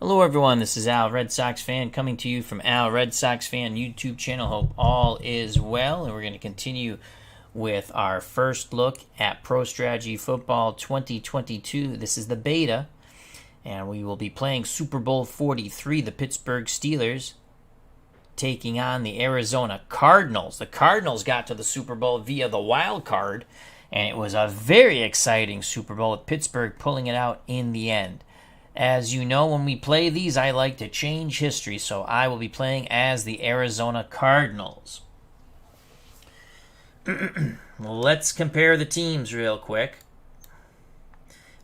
Hello everyone, this is Al, Red Sox fan, coming to you from Al, Red Sox fan YouTube channel. Hope all is well, and we're going to continue with our first look at Pro Strategy Football 2022. This is the beta, and we will be playing Super Bowl 43, the Pittsburgh Steelers, taking on the Arizona Cardinals. The Cardinals got to the Super Bowl via the wild card, and it was a very exciting Super Bowl with Pittsburgh pulling it out in the end. As you know, when we play these, I like to change history, so I will be playing as the Arizona Cardinals. Let's compare the teams real quick.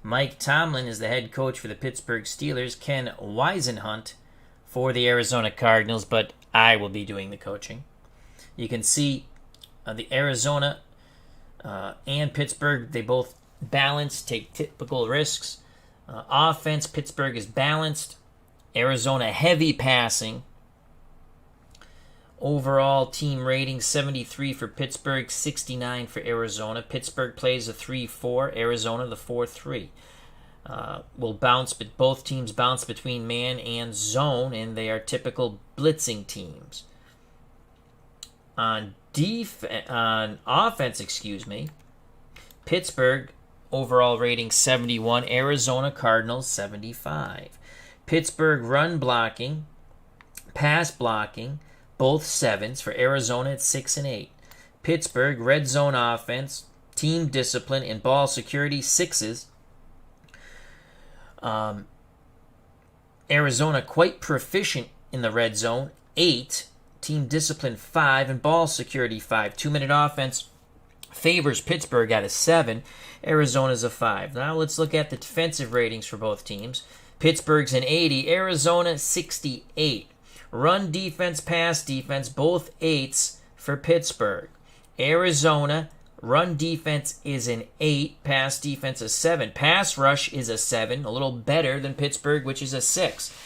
Mike Tomlin is the head coach for the Pittsburgh Steelers. Ken Whisenhunt for the Arizona Cardinals, but I will be doing the coaching. You can see the Arizona and Pittsburgh, they both balance, take typical risks. Offense, Pittsburgh is balanced. Arizona heavy passing. Overall team rating 73 for Pittsburgh, 69 for Arizona. Pittsburgh plays a 3-4, Arizona the 4-3. Will bounce, but both teams bounce between man and zone, and they are typical blitzing teams. On offense, Pittsburgh overall rating 71, Arizona Cardinals 75. Pittsburgh run blocking, pass blocking, both 7s for Arizona at 6 and 8. Pittsburgh red zone offense, team discipline, and ball security 6s. Arizona quite proficient in the red zone 8, team discipline 5, and ball security 5. 2-minute offense favors Pittsburgh at a 7. Arizona's a 5. Now let's look at the defensive ratings for both teams. Pittsburgh's an 80. Arizona 68. Run defense, pass defense, both 8s for Pittsburgh. Arizona, run defense is an 8. Pass defense a 7. Pass rush is a 7. A little better than Pittsburgh, which is a 6.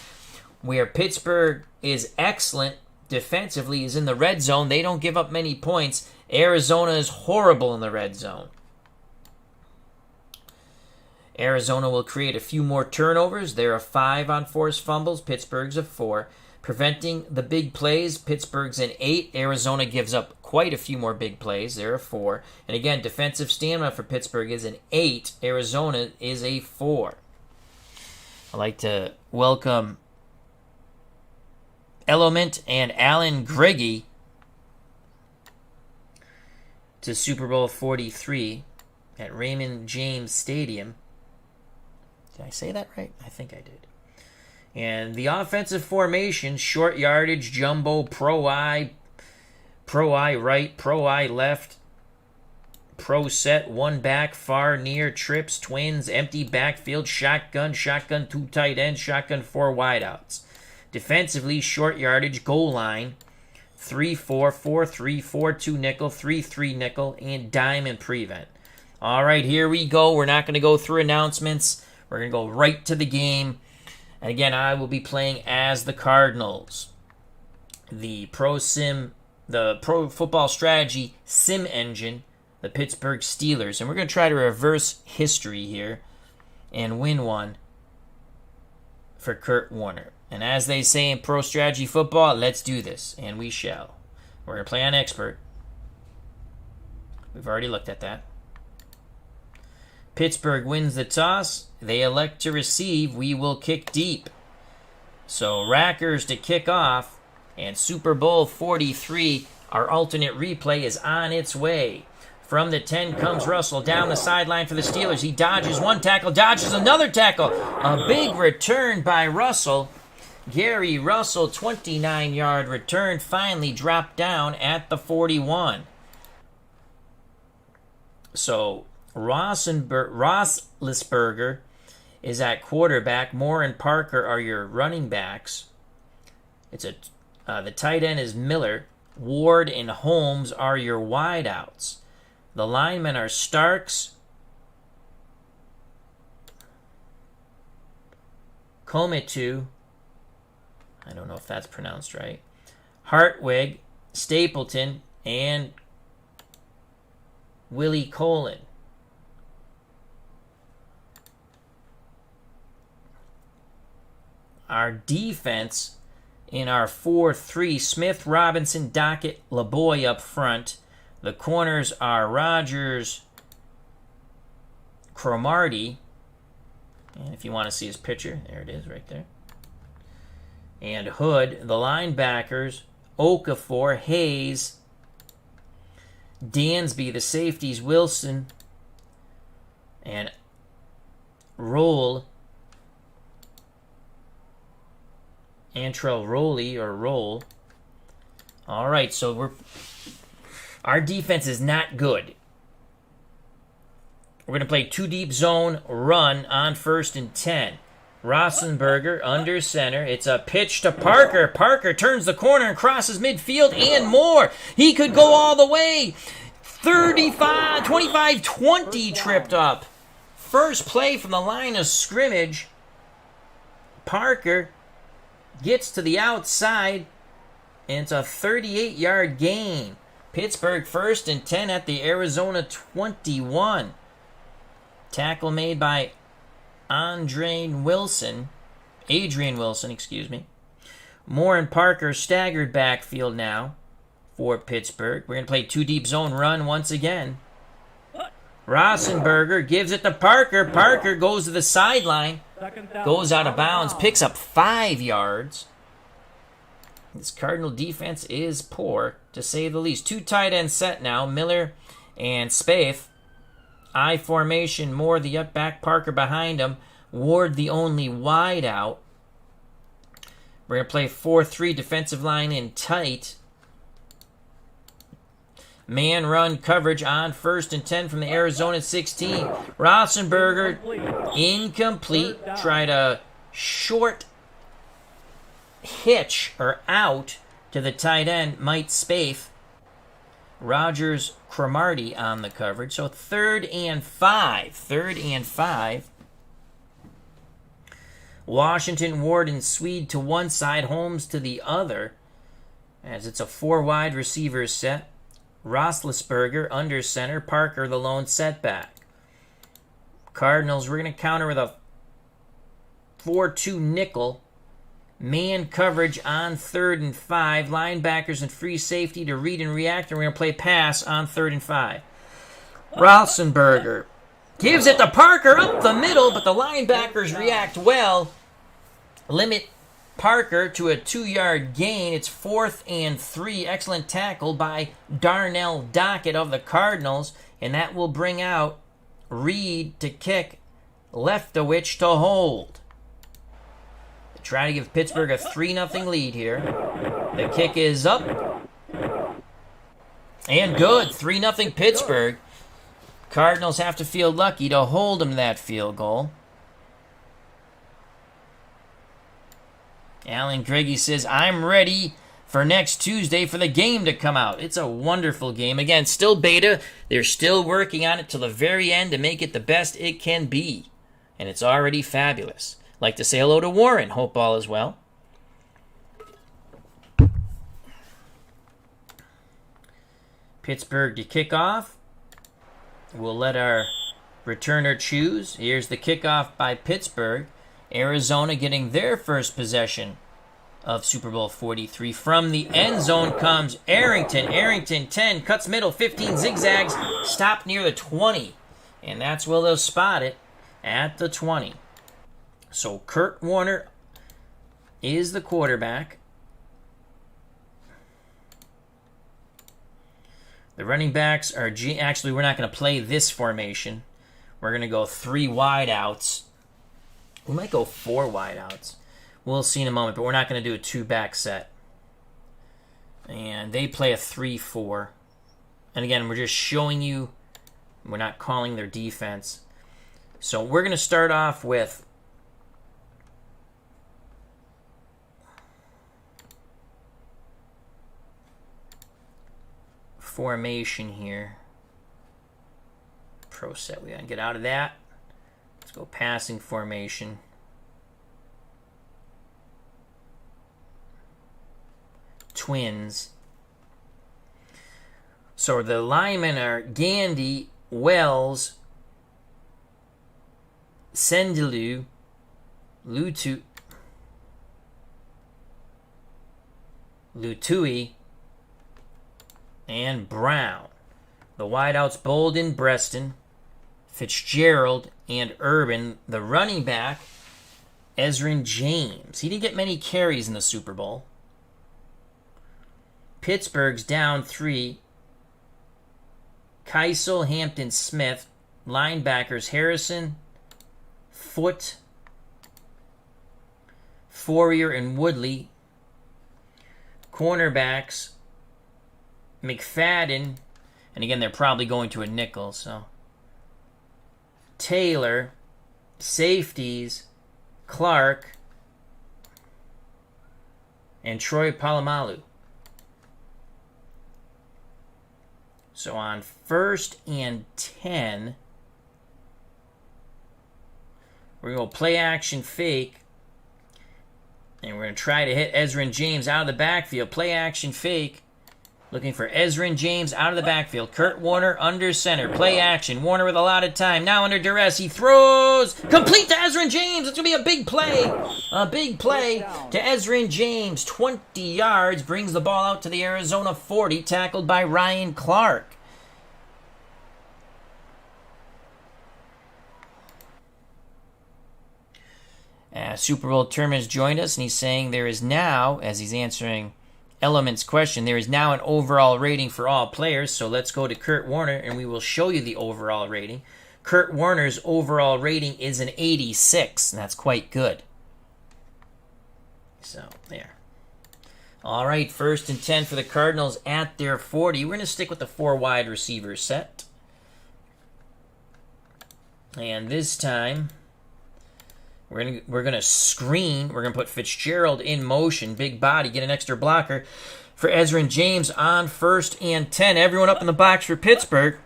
Where Pittsburgh is excellent defensively is in the red zone. They don't give up many points. Arizona is horrible in the red zone. Arizona will create a few more turnovers. They're a 5 on forced fumbles. Pittsburgh's a 4. Preventing the big plays, Pittsburgh's an 8. Arizona gives up quite a few more big plays. They're a 4. And again, defensive stamina for Pittsburgh is an 8. Arizona is a 4. I'd like to welcome Element and Alan Greggy to Super Bowl 43 at Raymond James Stadium. Did I say that right? I think I did. And the offensive formation, short yardage, jumbo, pro I right, pro I left, pro set, one back, far, near, trips, twins, empty backfield, shotgun, 2 tight ends, shotgun, 4 wideouts. Defensively, short yardage, goal line, 3-4, 4-3, 4-2 nickel, 3-3 nickel, and dime and prevent. All right, here we go. We're not going to go through announcements. We're going to go right to the game. And again, I will be playing as the Cardinals. The Pro Football Strategy Sim Engine, the Pittsburgh Steelers. And we're going to try to reverse history here and win one for Kurt Warner. And as they say in Pro Strategy Football, let's do this. And we shall. We're going to play on Expert. We've already looked at that. Pittsburgh wins the toss. They elect to receive. We will kick deep. So Rackers to kick off. And Super Bowl 43, our alternate replay, is on its way. From the 10 comes Russell down the sideline for the Steelers. He dodges one tackle, dodges another tackle. A big return by Russell. Gary Russell, 29-yard return, finally dropped down at the 41. So Roethlisberger is at quarterback. Moore and Parker are your running backs. The tight end is Miller. Ward and Holmes are your wideouts. The linemen are Starks, Cometu, I don't know if that's pronounced right, Hartwig, Stapleton, and Willie Colin. our defense in our 4-3, Smith, Robinson, Dockett, LeBoy up front. The corners are Rogers, Cromartie. And if you want to see his picture, there it is right there. And Hood. The linebackers, Okafor, Hayes, Dansby. The safeties, Wilson and Roll. Antrell Roley or Roll. All right, so our defense is not good. We're going to play 2 deep zone run on 1st and 10. Roethlisberger under center. It's a pitch to Parker. Parker turns the corner and crosses midfield and more. He could go all the way. 25-20 tripped up. First play from the line of scrimmage. Parker gets to the outside, and it's a 38-yard gain. Pittsburgh 1st and 10 at the Arizona 21. Tackle made by Adrian Wilson, excuse me. Moore and Parker staggered backfield now for Pittsburgh. We're going to play 2 deep zone run once again. Roethlisberger gives it to Parker. Parker goes to the sideline, goes out of bounds, picks up 5 yards. This Cardinal defense is poor, to say the least. 2 tight ends set now, Miller and Spaeth. I formation, Moore the up back, Parker behind him, Ward the only wide out. We're going to play 4-3, defensive line in tight. Man run coverage on 1st and 10 from the Arizona 16. Roethlisberger incomplete. Tried a short hitch or out to the tight end, Mike Spaeth. Rogers, Cromartie on the coverage. So 3rd and 5. Washington, Ward, and Swede to one side, Holmes to the other, as it's a 4 wide receivers set. Roethlisberger under center, Parker the lone setback. Cardinals, we're going to counter with a 4-2 nickel. Man coverage on 3rd and 5. Linebackers and free safety to read and react. And we're going to play pass on 3rd and 5. Roethlisberger gives it to Parker up the middle, but the linebackers react well. Limit Parker to a 2-yard gain. It's 4th and 3. Excellent tackle by Darnell Dockett of the Cardinals. And that will bring out Reed to kick, Leftowich to hold. Try to give Pittsburgh a 3-0 lead here. The kick is up. And good. 3-0 Pittsburgh. Cardinals have to feel lucky to hold them to that field goal. Alan Greggy says, I'm ready for next Tuesday for the game to come out. It's a wonderful game. Again, still beta. They're still working on it till the very end to make it the best it can be. And it's already fabulous. Like to say hello to Warren. Hope all is well. Pittsburgh to kick off. We'll let our returner choose. Here's the kickoff by Pittsburgh. Arizona getting their first possession of Super Bowl 43. From the end zone comes Arrington. Arrington 10, cuts middle, 15, zigzags, stopped near the 20. And that's where they'll spot it, at the 20. So Kurt Warner is the quarterback. The running backs are actually, we're not going to play this formation. We're going to go 3 wideouts. We might go 4 wideouts. We'll see in a moment, but we're not going to do a 2-back set. And they play a 3-4. And again, we're just showing you, we're not calling their defense. So we're going to start off with formation here. Pro set, we gotta get out of that. Let's go passing formation. Twins. So the linemen are Gandy, Wells, Sendilu, Lutu, Lutui, and Brown. The wideouts, Bolden, Breston, Fitzgerald, and Urban. The running back, Ezrin James. He didn't get many carries in the Super Bowl. Pittsburgh's down 3. Keisel, Hampton, Smith. Linebackers, Harrison, Foote, Fourier, and Woodley. Cornerbacks, McFadden, and again, they're probably going to a nickel, so. Taylor, safeties, Clark, and Troy Polamalu. So on 1st and 10, we're going to play action fake. And we're going to try to hit Ezrin James out of the backfield. Play action fake. Looking for Ezrin James out of the backfield. Kurt Warner under center. Play action. Warner with a lot of time. Now under duress. He throws. Complete to Ezrin James. It's going to be a big play. A big play to Ezrin James. 20 yards. Brings the ball out to the Arizona 40. Tackled by Ryan Clark. Super Bowl Term has joined us, and he's saying there is now, as he's answering Element's question, there is now an overall rating for all players. So let's go to Kurt Warner, and we will show you the overall rating. Kurt Warner's overall rating is an 86, and that's quite good. So, there. All right, 1st and 10 for the Cardinals at their 40. We're going to stick with the 4 wide receiver set. And this time, we're gonna screen. We're gonna put Fitzgerald in motion, big body, get an extra blocker for Ezrin James on 1st and 10. Everyone up in the box for Pittsburgh.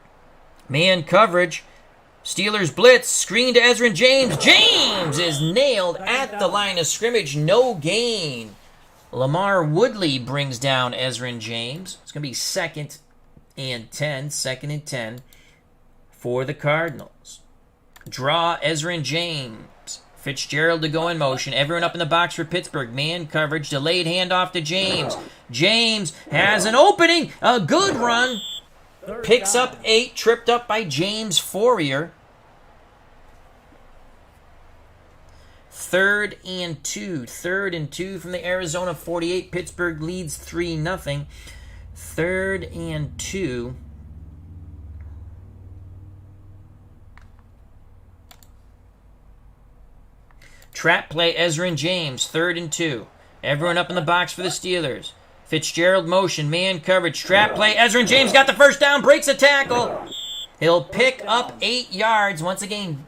Man coverage. Steelers blitz. Screen to Ezrin James. James is nailed at the line of scrimmage. No gain. Lamar Woodley brings down Ezrin James. It's gonna be 2nd and 10. 2nd and 10 for the Cardinals. Draw Ezrin James. Fitzgerald to go in motion. Everyone up in the box for Pittsburgh. Man coverage. Delayed handoff to James. James has an opening. A good run. Picks up 8. Tripped up by James Fourier. 3rd and 2. 3rd and 2 from the Arizona 48. Pittsburgh leads 3-0. 3rd and 2. Trap play, Ezrin James, 3rd and 2. Everyone up in the box for the Steelers. Fitzgerald motion, man coverage, trap play. Ezrin James got the first down, breaks a tackle. He'll pick up 8 yards. Once again,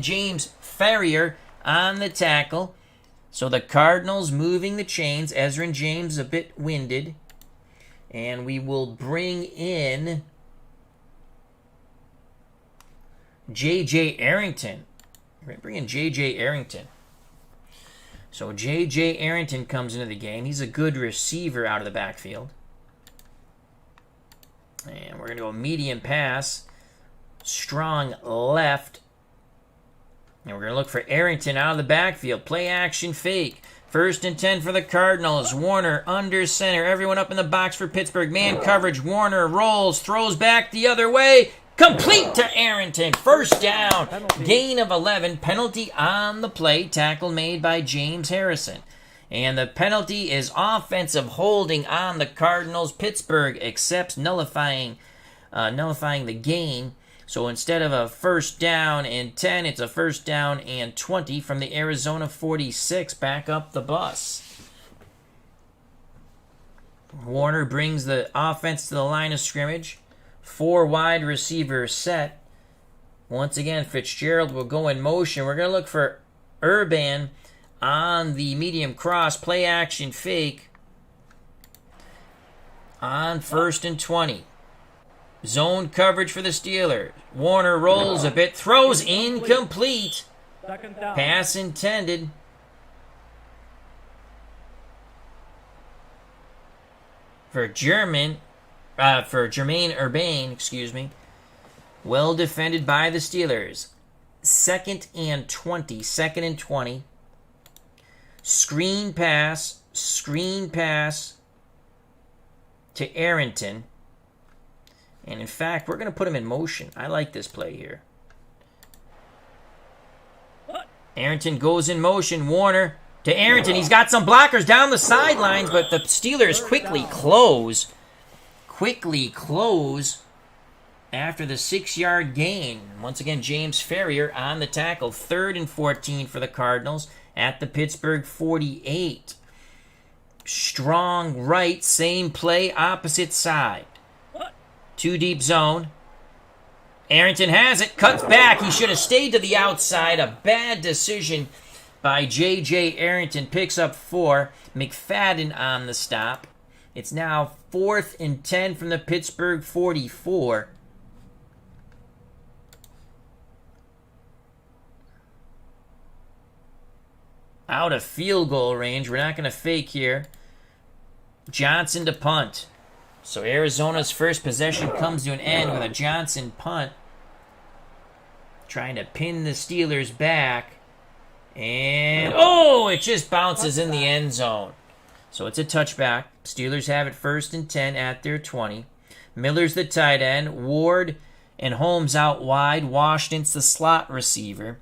James Ferrier on the tackle. So the Cardinals moving the chains. Ezrin James a bit winded. And we will bring in J.J. Arrington. We're going to bring in J.J. Arrington. So J.J. Arrington comes into the game. He's a good receiver out of the backfield. And we're going to go medium pass. Strong left. And we're going to look for Arrington out of the backfield. Play action fake. 1st and 10 for the Cardinals. Warner under center. Everyone up in the box for Pittsburgh. Man coverage. Warner rolls. Throws back the other way. Complete to Arrington. 1st down. Gain of 11. Penalty on the play. Tackle made by James Harrison. And the penalty is offensive holding on the Cardinals. Pittsburgh accepts nullifying the gain. So instead of a 1st down and 10, it's a 1st down and 20 from the Arizona 46. Back up the bus. Warner brings the offense to the line of scrimmage. 4 wide receiver set. Once again, Fitzgerald will go in motion. We're going to look for Urban on the medium cross. Play action fake on 1st and 20. Zone coverage for the Steelers. Warner rolls a bit. Throws incomplete. Pass intended. For Jermaine Urbain, Well defended by the Steelers. 2nd and 20. 2nd and 20. Screen pass. to Arrington. And in fact, we're going to put him in motion. I like this play here. Arrington goes in motion. Warner to Arrington. He's got some blockers down the sidelines, but the Steelers quickly close. After the 6-yard gain. Once again, James Ferrier on the tackle. 3rd and 14 for the Cardinals at the Pittsburgh 48. Strong right, same play, opposite side. 2 deep zone. Arrington has it, cuts back. He should have stayed to the outside. A bad decision by J.J. Arrington. Picks up 4. McFadden on the stop. It's now 4th and 10 from the Pittsburgh 44. Out of field goal range. We're not going to fake here. Johnson to punt. So Arizona's first possession comes to an end with a Johnson punt. Trying to pin the Steelers back. And, it just bounces in the end zone. So it's a touchback. Steelers have it 1st and 10 at their 20. Miller's the tight end. Ward and Holmes out wide. Washington's the slot receiver.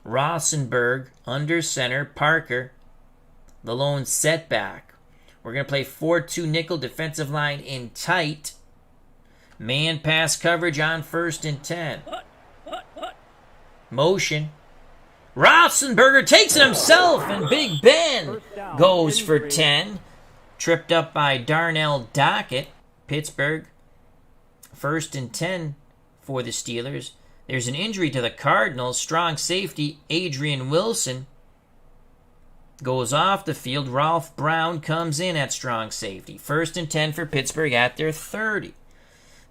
Rosenberg under center. Parker, the lone setback. We're going to play 4-2 nickel, defensive line in tight. Man pass coverage on 1st and 10. Motion. Rosenberger takes it himself, and Big Ben goes for 10. Tripped up by Darnell Dockett. Pittsburgh, 1st and 10 for the Steelers. There's an injury to the Cardinals. Strong safety, Adrian Wilson, goes off the field. Ralph Brown comes in at strong safety. 1st and 10 for Pittsburgh at their 30.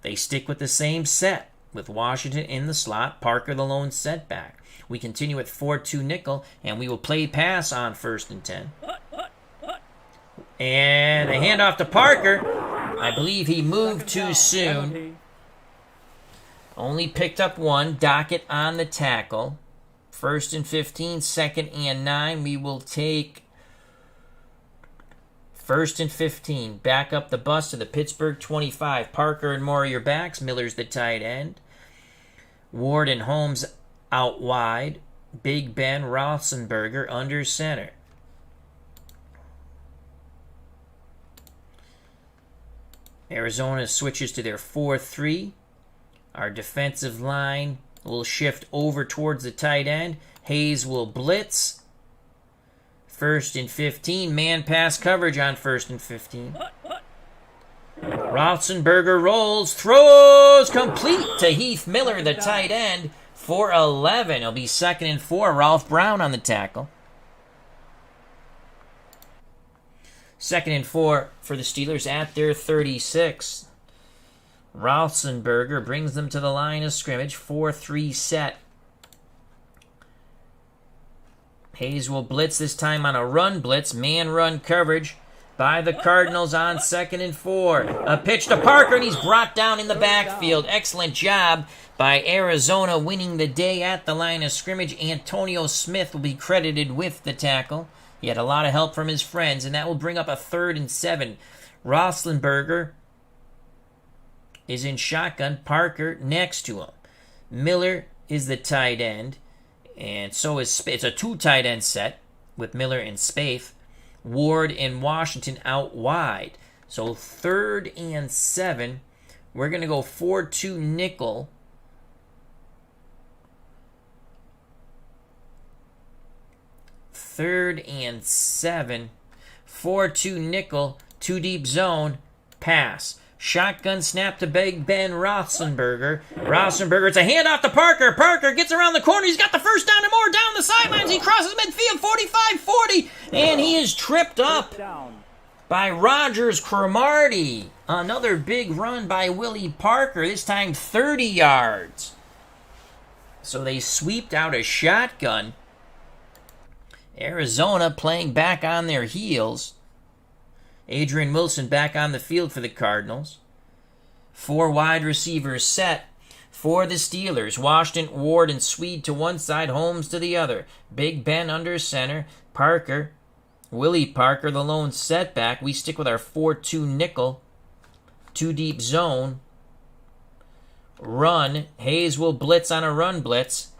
They stick with the same set, with Washington in the slot, Parker the lone setback. We continue at 4-2 nickel, and we will play pass on 1st and 10. And a handoff to Parker. I believe he moved too soon. Only picked up 1. Dockett on the tackle. 1st and 15, 2nd and 9. We will take 1st and 15. Back up the bus to the Pittsburgh 25. Parker and Moore are your backs. Miller's the tight end. Ward and Holmes out wide. Big Ben Roethlisberger under center. Arizona switches to their 4-3. Our defensive line will shift over towards the tight end. Hayes will blitz. 1st and 15. Man pass coverage on 1st and 15. Roethlisberger rolls. Throws complete to Heath Miller, the tight end, for 11. It'll be 2nd and 4. Ralph Brown on the tackle. 2nd and 4 for the Steelers at their 36. Roethlisberger brings them to the line of scrimmage. 4-3 set. Hayes will blitz, this time on a run blitz. Man run coverage by the Cardinals on 2nd and 4. A pitch to Parker, and he's brought down in the backfield. Excellent job by Arizona, winning the day at the line of scrimmage. Antonio Smith will be credited with the tackle. He had a lot of help from his friends, and that will bring up a 3rd and 7. Roethlisberger is in shotgun. Parker next to him. Miller is the tight end, and so is Spaeth. It's a 2 tight end set with Miller and Spaeth. Ward and Washington out wide. So 3rd and 7. We're going to go 4-2 nickel. Third and 7. 4-2 nickel. 2 deep zone. Pass. Shotgun snap to Big Ben Roethlisberger. It's a handoff to Parker. Parker gets around the corner. He's got the first down and more down the sidelines. He crosses midfield, 45-40, and he is tripped up by Rogers Cromartie. Another big run by Willie Parker, this time 30 yards. So they sweeped out a shotgun. Arizona playing back on their heels. Adrian Wilson back on the field for the Cardinals. 4 wide receivers set for the Steelers. Washington, Ward, and Swede to one side, Holmes to the other. Big Ben under center. Parker Willie Parker, the lone setback. We stick with our 4-2 nickel. 2 deep zone. Run. Hayes will blitz on a run blitz.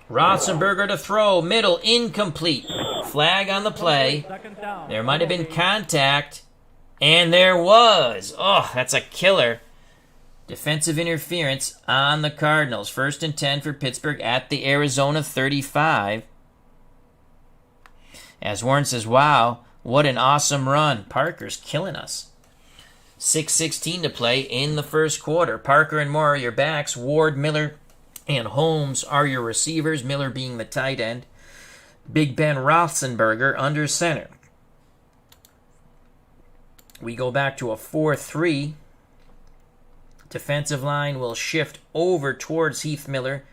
Rothenberger to throw. Middle, incomplete. Flag on the play. There might have been contact. And there was. Oh, that's a killer. Defensive interference on the Cardinals. 1st and 10 for Pittsburgh at the Arizona 35. As Warren says, wow, what an awesome run. Parker's killing us. 6:16 to play in the first quarter. Parker and Moore are your backs. Ward, Miller, and Holmes are your receivers, Miller being the tight end. Big Ben Roethlisberger under center. We go back to a 4-3. Defensive line will shift over towards Heath Miller,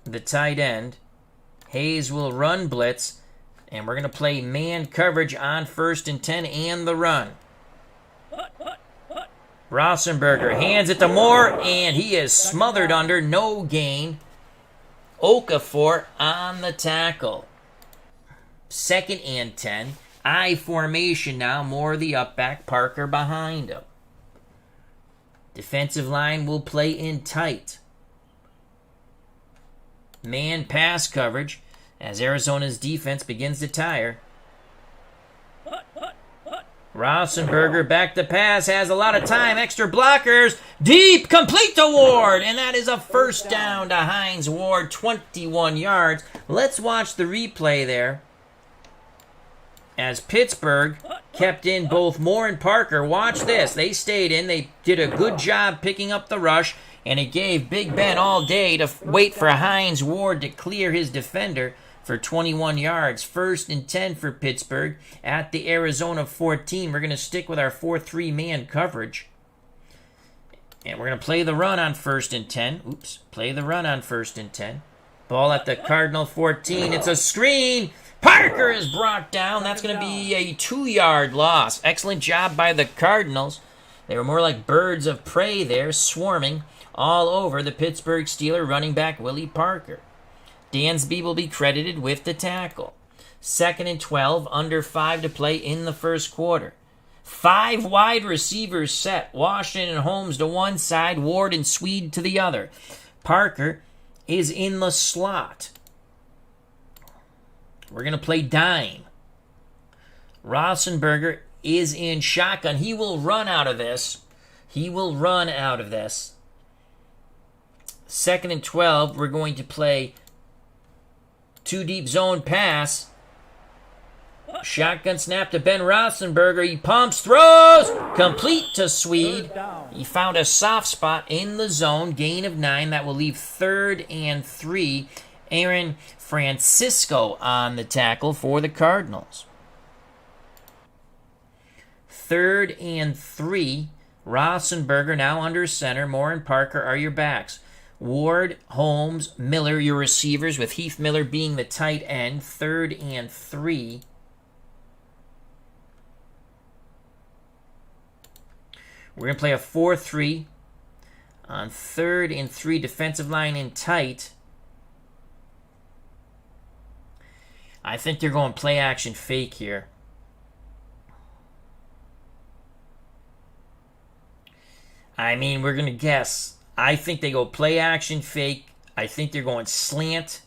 the tight end. Hayes will run blitz, and we're going to play man coverage on 1st and 10 and the run. Roethlisberger hands it to Moore, and he is smothered under, no gain. Okafor on the tackle. 2nd and 10. I formation now, Moore the up back, Parker behind him. Defensive line will play in tight. Man pass coverage as Arizona's defense begins to tire. Roethlisberger back to pass, has a lot of time, extra blockers, deep, complete to Ward, and that is a 1st down to Hines Ward, 21 yards. Let's watch the replay there. As Pittsburgh kept in both Moore and Parker. Watch this. They stayed in. They did a good job picking up the rush, and it gave Big Ben all day to wait for Hines Ward to clear his defender for 21 yards. 1st and 10 for Pittsburgh at the Arizona 14. We're going to stick with our 4-3 man coverage. And we're going to play the run on 1st and 10. Play the run on 1st and 10. Ball at the Cardinal 14. It's a screen. Parker is brought down. That's going to be a 2-yard loss. Excellent job by the Cardinals. They were more like birds of prey there, swarming all over the Pittsburgh Steelers running back Willie Parker. Dansby will be credited with the tackle. 2nd and 12, under 5 to play in the first quarter. 5 wide receivers set. Washington and Holmes to one side, Ward and Swede to the other. Parker is in the slot. We're going to play dime. Roethlisberger is in shotgun. He will run out of this. 2nd and 12, we're going to play 2 deep zone pass. Shotgun snap to Ben Roethlisberger. He pumps, throws, complete to Swede. He found a soft spot in the zone. Gain of 9. That will leave 3rd and 3. Aaron Francisco on the tackle for the Cardinals. 3rd and 3. Roethlisberger now under center. Moore and Parker are your backs. Ward, Holmes, Miller, your receivers, with Heath Miller being the tight end. 3rd and 3. We're going to play a 4-3 on 3rd and 3. Defensive line in tight. I think they're going play action fake here. I mean, we're going to guess. I think they go play action fake. I think they're going slant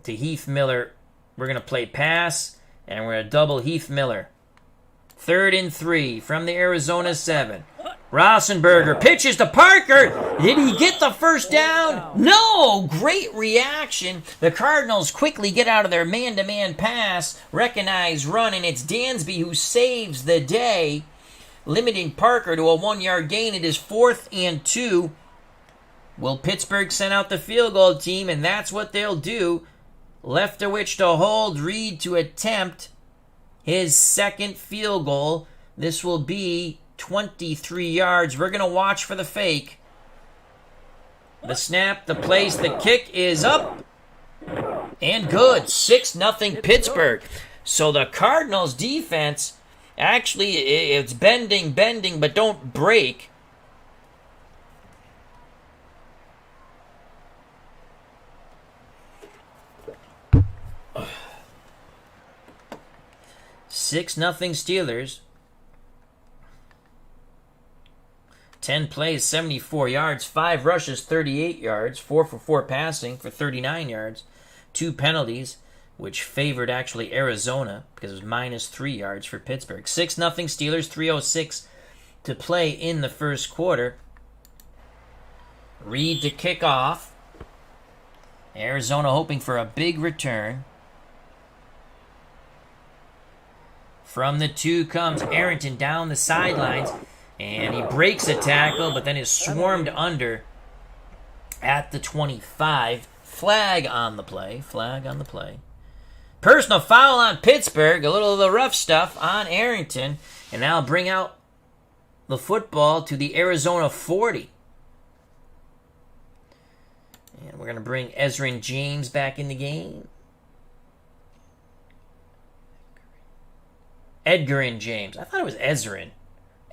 to Heath Miller. We're going to play pass, and we're going to double Heath Miller. 3rd and 3 from the Arizona 7. Roethlisberger pitches to Parker. Did he get the 1st down? No! Great reaction. The Cardinals quickly get out of their man-to-man pass. Recognize run, and it's Dansby who saves the day, limiting Parker to a 1-yard gain. It is 4th and 2. Will Pittsburgh send out the field goal team? And that's what they'll do. Leftowich to hold, Reed to attempt his 2nd field goal. This will be 23 yards. We're going to watch for the fake. The snap, the place, the kick is up. And good. 6-0 Pittsburgh. So the Cardinals defense, actually, it's bending, but don't break. 6-0 Steelers. 10 plays, 74 yards, 5 rushes, 38 yards, 4 for 4 passing for 39 yards, 2 penalties, which favored actually Arizona because it was -3 yards for Pittsburgh. 6-0 Steelers, 3:06 to play in the first quarter. Reed to kick off. Arizona hoping for a big return. From the 2 comes Arrington down the sidelines, and he breaks a tackle, but then is swarmed under at the 25. Flag on the play. Personal foul on Pittsburgh. A little of the rough stuff on Arrington. And now bring out the football to the Arizona 40. And we're going to bring Ezrin James back in the game. Edgerrin James. I thought it was Ezrin.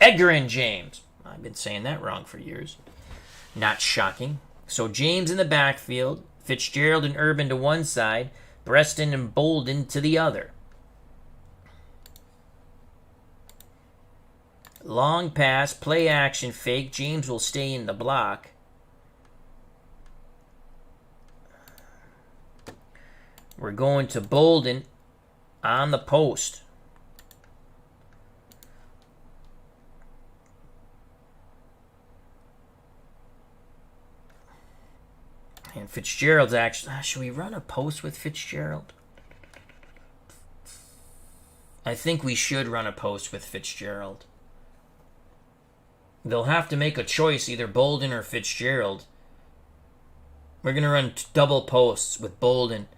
Edgerrin James. I've been saying that wrong for years. Not shocking. So James in the backfield. Fitzgerald and Urban to one side. Breston and Bolden to the other. Long pass. Play action fake. James will stay in the block. We're going to Bolden on the post. And Fitzgerald's actually... should we run a post with Fitzgerald? I think we should run a post with Fitzgerald. They'll have to make a choice, either Bolden or Fitzgerald. We're going to run double posts with Bolden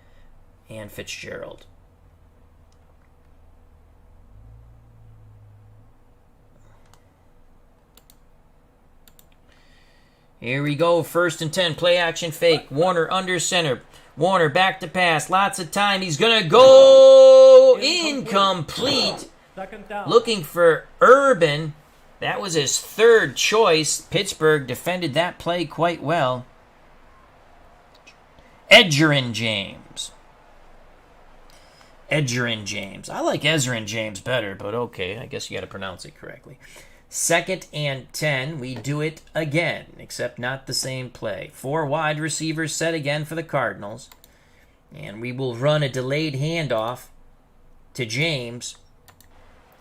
and Fitzgerald. Here we go. 1st and 10. Play action fake. Warner under center. Warner back to pass. Lots of time. He's going to go incomplete. Looking for Urban. That was his 3rd choice. Pittsburgh defended that play quite well. Edgerrin James. I like Ezrin James better, but okay. I guess you got to pronounce it correctly. 2nd and 10, we do it again, except not the same play. 4 wide receivers set again for the Cardinals. And we will run a delayed handoff to James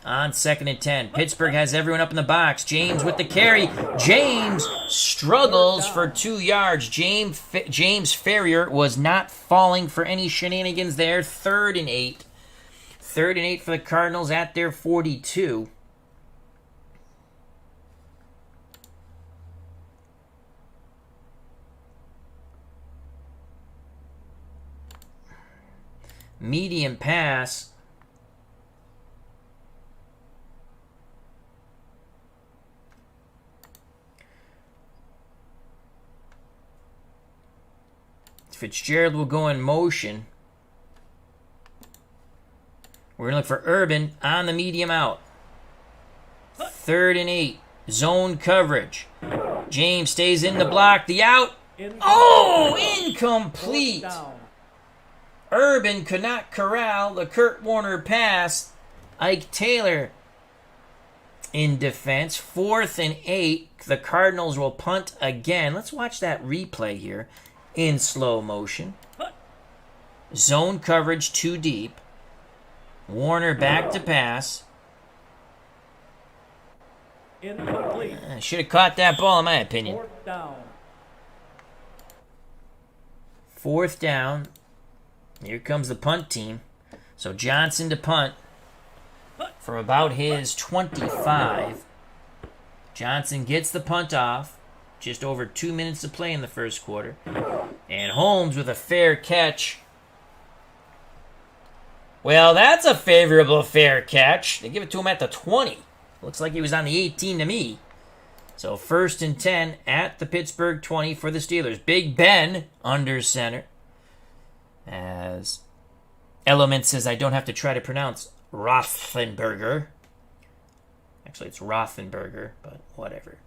on 2nd and 10. Pittsburgh has everyone up in the box. James with the carry. James struggles for 2 yards. James Ferrier was not falling for any shenanigans there. 3rd and 8. 3rd and 8 for the Cardinals at their 42. Medium pass. Fitzgerald will go in motion. We're going to look for Urban on the medium out. 3rd and 8. Zone coverage. James stays in the block. The out. Incomplete. Urban could not corral the Kurt Warner pass. Ike Taylor in defense. 4th and 8. The Cardinals will punt again. Let's watch that replay here in slow motion. Zone coverage too deep. Warner back to pass. Incomplete. Should have caught that ball, in my opinion. 4th down. 4th down. Here comes the punt team. So Johnson to punt from about his 25. Johnson gets the punt off. Just over 2 minutes to play in the first quarter. And Holmes with a fair catch. Well, that's a favorable fair catch. They give it to him at the 20. Looks like he was on the 18 to me. So 1st and 10 at the Pittsburgh 20 for the Steelers. Big Ben under center. As Element says, I don't have to try to pronounce Rothenberger. Actually, it's Rothenberger, but whatever.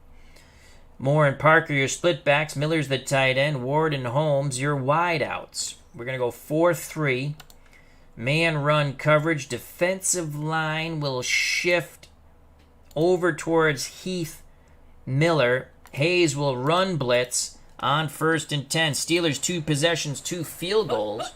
Moore and Parker, your split backs. Miller's the tight end. Ward and Holmes, your wide outs. We're going to go 4-3. Man run coverage. Defensive line will shift over towards Heath Miller. Hayes will run blitz on 1st and 10. Steelers 2 possessions, 2 field goals.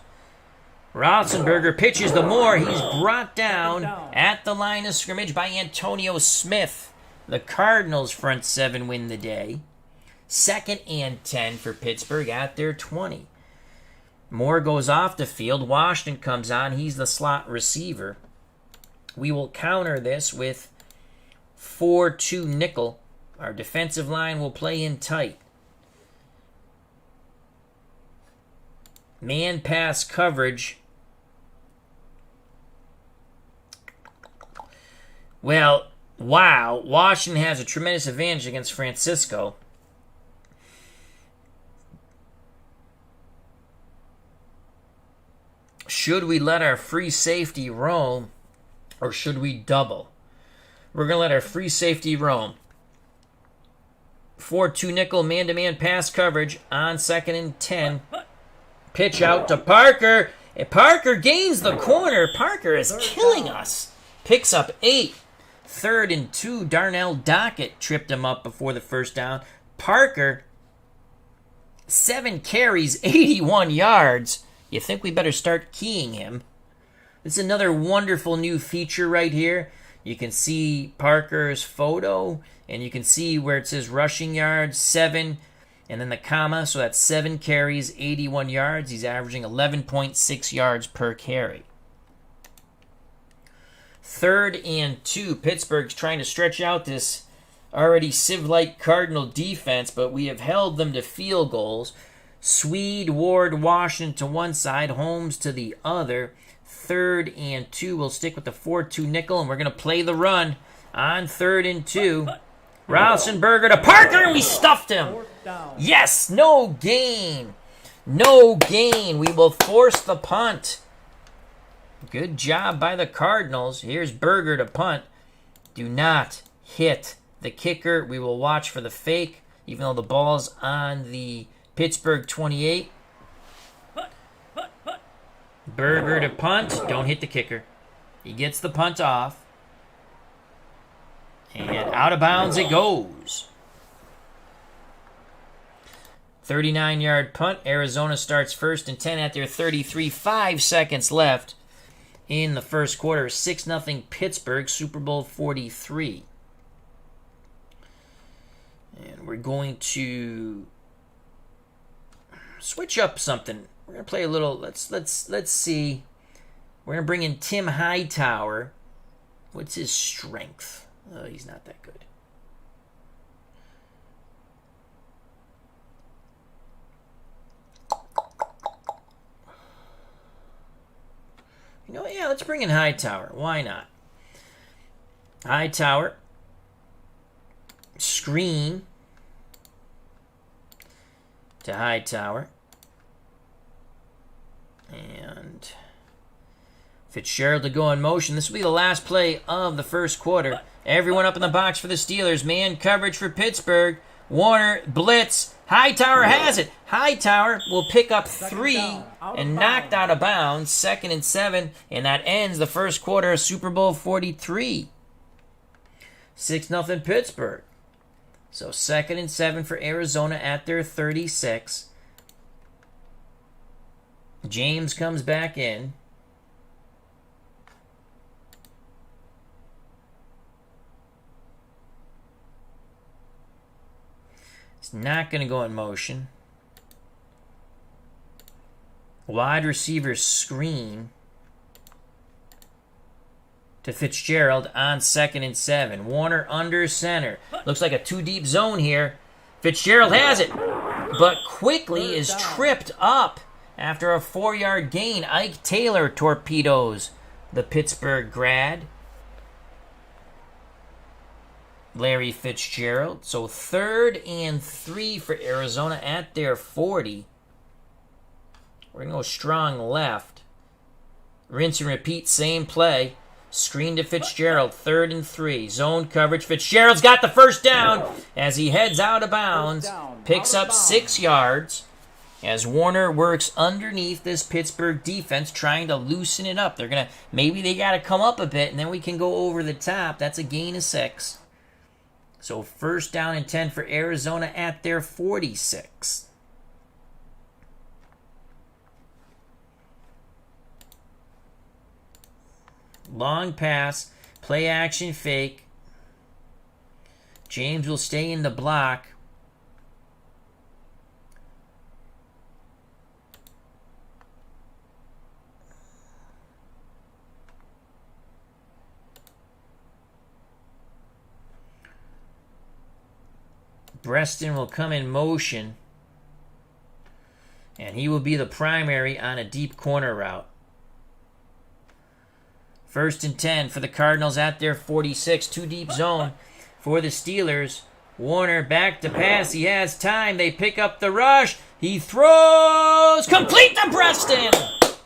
Roethlisberger pitches the more. He's brought down at the line of scrimmage by Antonio Smith. The Cardinals front 7 win the day. 2nd and 10 for Pittsburgh at their 20. Moore goes off the field. Washington comes on. He's the slot receiver. We will counter this with 4-2 nickel. Our defensive line will play in tight. Man pass coverage. Well, wow. Washington has a tremendous advantage against Francisco. Should we let our free safety roam, or should we double? We're going to let our free safety roam. 4-2 nickel, man-to-man pass coverage on 2nd and 10. Pitch out to Parker. And Parker gains the corner. Parker is killing us. Picks up 8. 3rd and 2. Darnell Dockett tripped him up before the first down. Parker, 7 carries, 81 yards. You think we better start keying him. This is another wonderful new feature right here. You can see Parker's photo, and you can see where it says rushing yards, 7, and then the comma, so that's 7 carries, 81 yards. He's averaging 11.6 yards per carry. 3rd and 2. Pittsburgh's trying to stretch out this already sieve-like Cardinal defense, but we have held them to field goals. Swede, Ward, Washington to one side, Holmes to the other. 3rd and 2. We'll stick with the 4-2 nickel, and we're going to play the run on 3rd and 2. Roethlisberger to Parker, and we stuffed him. Yes, no gain. No gain. We will force the punt. Good job by the Cardinals. Here's Berger to punt. Do not hit the kicker. We will watch for the fake, even though the ball's on the Pittsburgh 28. Berger to punt. Don't hit the kicker. He gets the punt off. And out of bounds it goes. 39-yard punt. Arizona starts 1st and 10 at their 33. 5 seconds left in the first quarter. 6-0 Pittsburgh, Super Bowl 43. And we're going to switch up something. We're going to play a little, let's see. We're going to bring in Tim Hightower. What's his strength? Oh, he's not that good. You know, yeah, let's bring in Hightower. Why not? Hightower. Screen to Hightower. And Fitzgerald to go in motion. This will be the last play of the first quarter. Everyone up in the box for the Steelers. Man coverage for Pittsburgh. Warner, blitz. Hightower has it. Hightower will pick up 3 and knocked out of bounds. 2nd and 7. And that ends the first quarter of Super Bowl 43. 6-0 Pittsburgh. So 2nd and 7 for Arizona at their 36. James comes back in. It's not going to go in motion. Wide receiver screen to Fitzgerald on 2nd and 7. Warner under center. Looks like a 2-deep zone here. Fitzgerald has it, but quickly is tripped up after a 4-yard gain. Ike Taylor torpedoes the Pittsburgh grad. Larry Fitzgerald. So 3rd and 3 for Arizona at their 40. We're going to go strong left. Rinse and repeat, same play. Screen to Fitzgerald, 3rd and 3. Zone coverage. Fitzgerald's got the first down as he heads out of bounds. Picks up 6 yards. as Warner works underneath this Pittsburgh defense, trying to loosen it up. Maybe they got to come up a bit, and then we can go over the top. That's a gain of 6. So 1st down and 10 for Arizona at their 46. Long pass, play action fake. James will stay in the block. Breston will come in motion, and he will be the primary on a deep corner route. 1st and 10 for the Cardinals at their 46. 2 deep zone for the Steelers. Warner back to pass. He has time. They pick up the rush. He throws. Complete to Breston.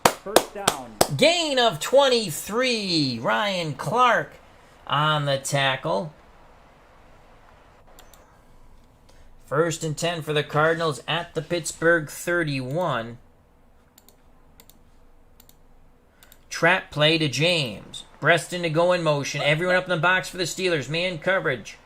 1st down. Gain of 23. Ryan Clark on the tackle. 1st and 10 for the Cardinals at the Pittsburgh 31. Trap play to James. Breston to go in motion. Everyone up in the box for the Steelers. Man coverage.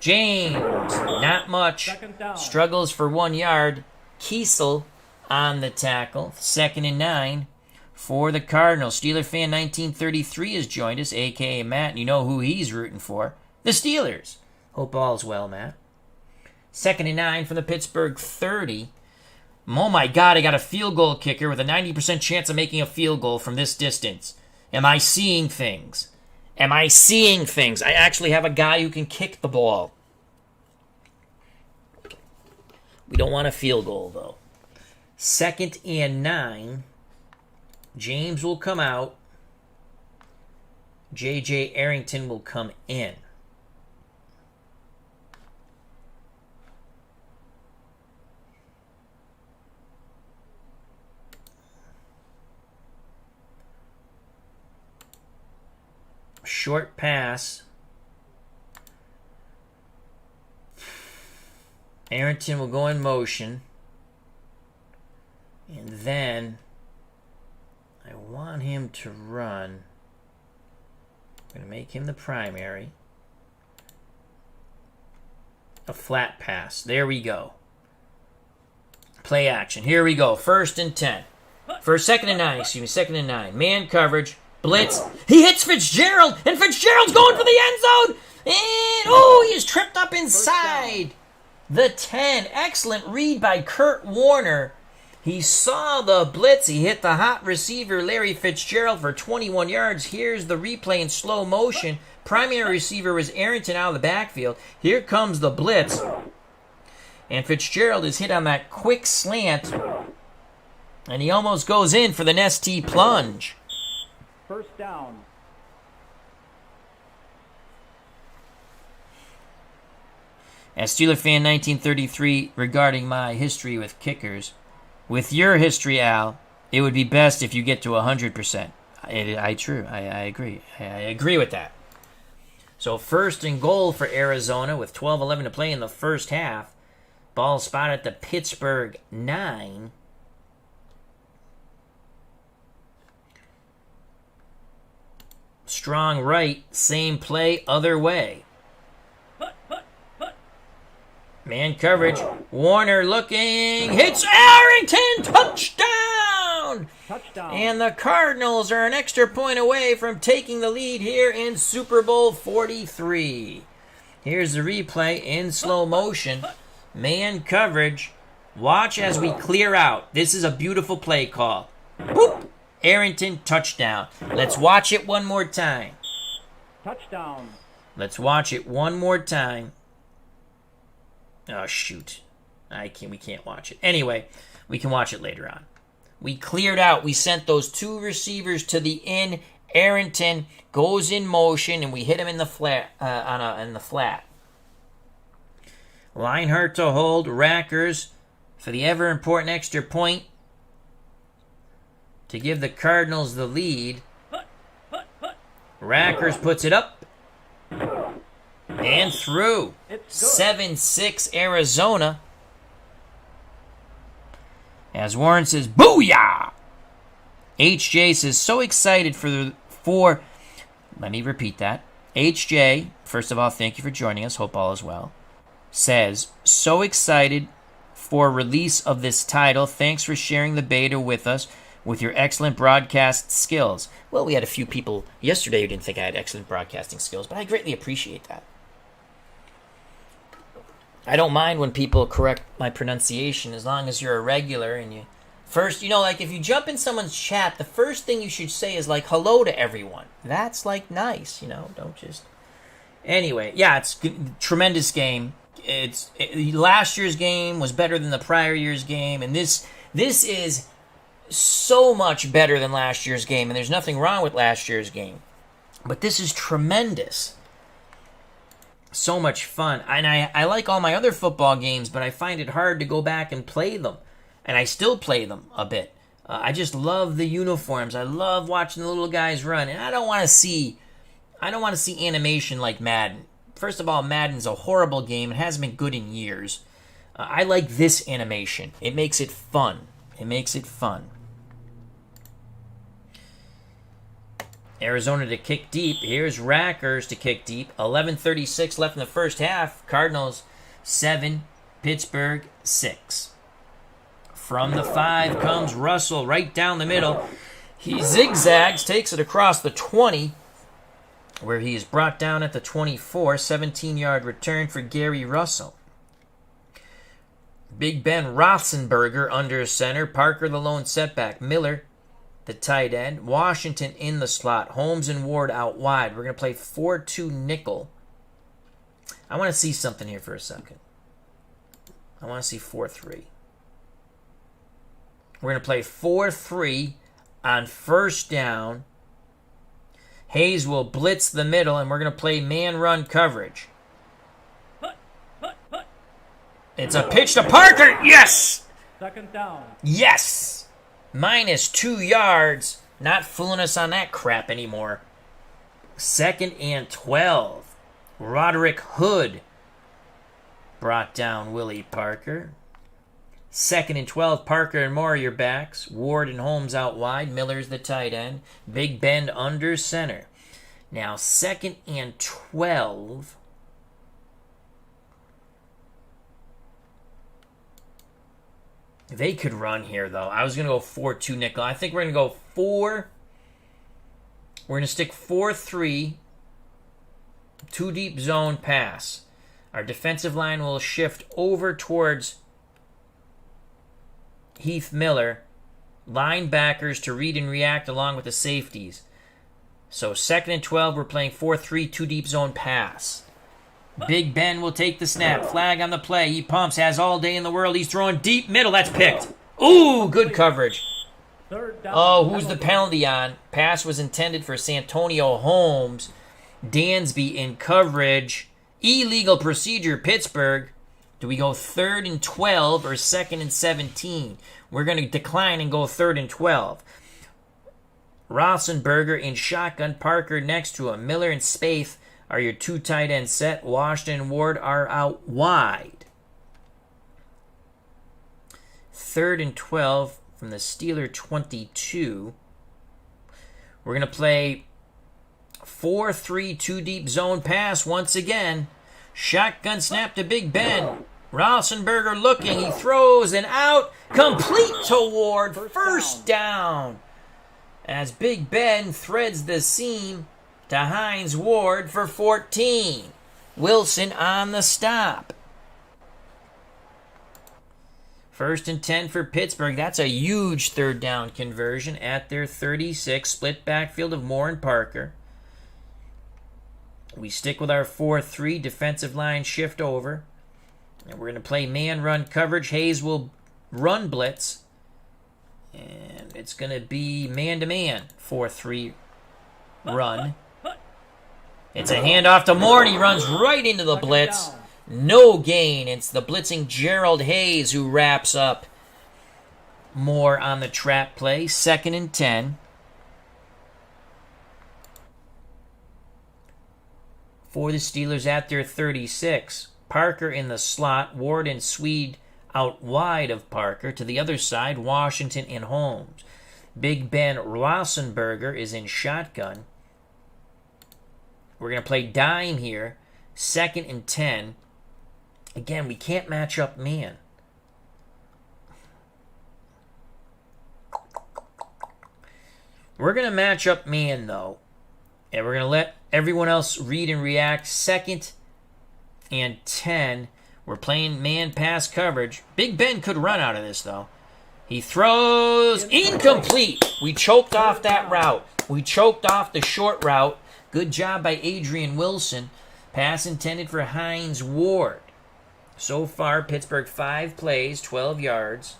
James, not much. Struggles for 1 yard. Kiesel on the tackle. 2nd and 9 for the Cardinals. Steeler fan 1933 has joined us, a.k.a. Matt. And you know who he's rooting for. The Steelers. Hope all's well, Matt. 2nd and 9 from the Pittsburgh 30. Oh my God, I got a field goal kicker with a 90% chance of making a field goal from this distance. Am I seeing things? I actually have a guy who can kick the ball. We don't want a field goal, though. 2nd and 9. James will come out. J.J. Arrington will come in. Short pass. Arrington will go in motion. And then I want him to run. I'm going to make him the primary. A flat pass. There we go. Play action. Here we go. 1st and 10. 2nd and 9, 2nd and 9. Man coverage. Blitz. He hits Fitzgerald, and Fitzgerald's going for the end zone. And, he is tripped up inside the 10. Excellent read by Kurt Warner. He saw the blitz. He hit the hot receiver, Larry Fitzgerald, for 21 yards. Here's the replay in slow motion. Primary receiver was Arrington out of the backfield. Here comes the blitz. And Fitzgerald is hit on that quick slant. And he almost goes in for the Nestea plunge. 1st down. As Steeler fan 1933, regarding my history with kickers, with your history, Al, it would be best if you get to 100%. I agree. I agree with that. So 1st and goal for Arizona with 12:11 to play in the first half. Ball spotted at the Pittsburgh 9. Strong right, same play, other way. Man coverage. Warner looking. Hits Arrington. Touchdown! And the Cardinals are an extra point away from taking the lead here in Super Bowl 43. Here's the replay in slow motion. Man coverage. Watch as we clear out. This is a beautiful play call. Boop! Arrington, touchdown. Let's watch it one more time. Touchdown. Let's watch it one more time. Oh, shoot. We can't watch it. Anyway, we can watch it later on. We cleared out. We sent those 2 receivers to the in. Arrington goes in motion, and we hit him in the flat. In the flat. Leinart to hold. Rackers for the ever-important extra point to give the Cardinals the lead. Rackers puts it up and through. 7-6 Arizona. As Warren says, booyah! HJ says, so excited let me repeat that. HJ, first of all, thank you for joining us. Hope all is well. Says, so excited for release of this title. Thanks for sharing the beta with us with your excellent broadcast skills. Well, we had a few people yesterday who didn't think I had excellent broadcasting skills, but I greatly appreciate that. I don't mind when people correct my pronunciation as long as you're a regular and you... First, like if you jump in someone's chat, the first thing you should say is like, hello to everyone. That's like nice, don't just... Anyway, yeah, it's tremendous game. Last year's game was better than the prior year's game, and this is so much better than last year's game, and there's nothing wrong with last year's game. But this is tremendous. So much fun. And I like all my other football games, but I find it hard to go back and play them. And I still play them a bit. I just love the uniforms. I love watching the little guys run. And I don't want to see animation like Madden. First of all, Madden's a horrible game. It hasn't been good in years. I like this animation. It makes it fun. Arizona to kick deep. Here's Rackers to kick deep. 11:36 left in the first half. Cardinals 7, Pittsburgh 6. From the 5 comes Russell right down the middle. He zigzags, takes it across the 20, where he is brought down at the 24. 17-yard return for Gary Russell. Big Ben Roethlisberger under center. Parker the lone setback. Miller, the tight end. Washington in the slot. Holmes and Ward out wide. We're going to play 4-2 nickel. I want to see something here for a second. I want to see 4-3. We're going to play 4-3 on first down. Hayes will blitz the middle, and we're going to play man-run coverage. It's a pitch to Parker. Yes! Second down. Yes! Minus 2 yards. Not fooling us on that crap anymore. 2nd and 12. Roderick Hood brought down Willie Parker. 2nd and 12, Parker and Moore are your backs. Ward and Holmes out wide. Miller's the tight end. Big Ben under center. Now, 2nd and 12. They could run here, though. I was going to go 4-2 nickel. I think we're going to go 4. We're going to stick 4-3. 2 deep zone pass. Our defensive line will shift over towards Heath Miller. Linebackers to read and react along with the safeties. So 2nd and 12, we're playing 4-3, 2 deep zone pass. Big Ben will take the snap. Flag on the play. He pumps, has all day in the world. He's throwing deep middle. That's picked. Ooh, good coverage. Oh, who's the penalty on? Pass was intended for Santonio Holmes. Dansby in coverage. Illegal procedure, Pittsburgh. Do we go 3rd and 12 or 2nd and 17? We're going to decline and go 3rd and 12. Roethlisberger in shotgun. Parker next to him. Miller and Spaeth are your 2 tight end set. Washington and Ward are out wide. 3rd and 12 from the Steeler 22. We're going to play 4-3, 2 deep zone pass once again. Shotgun snap to Big Ben. Roethlisberger looking. He throws and out. Complete to Ward. First down. As Big Ben threads the seam to Hines Ward for 14. Wilson on the stop. 1st and 10 for Pittsburgh. That's a huge 3rd down conversion at their 36. Split backfield of Moore and Parker. We stick with our 4-3. Defensive line shift over. And we're going to play man-run coverage. Hayes will run blitz. And it's going to be man-to-man. 4-3 run. It's a handoff to Moore, and he runs right into the blitz. No gain. It's the blitzing Gerald Hayes who wraps up Moore on the trap play. 2nd and 10. For the Steelers at their 36. Parker in the slot. Ward and Swede out wide of Parker. To the other side, Washington and Holmes. Big Ben Roethlisberger is in shotgun. We're going to play dime here. 2nd and 10. Again, we can't match up man. We're going to match up man, though. And we're going to let everyone else read and react. 2nd and 10. We're playing man pass coverage. Big Ben could run out of this, though. He throws incomplete. We choked off that route. We choked off the short route. Good job by Adrian Wilson. Pass intended for Hines Ward. So far, Pittsburgh 5 plays, 12 yards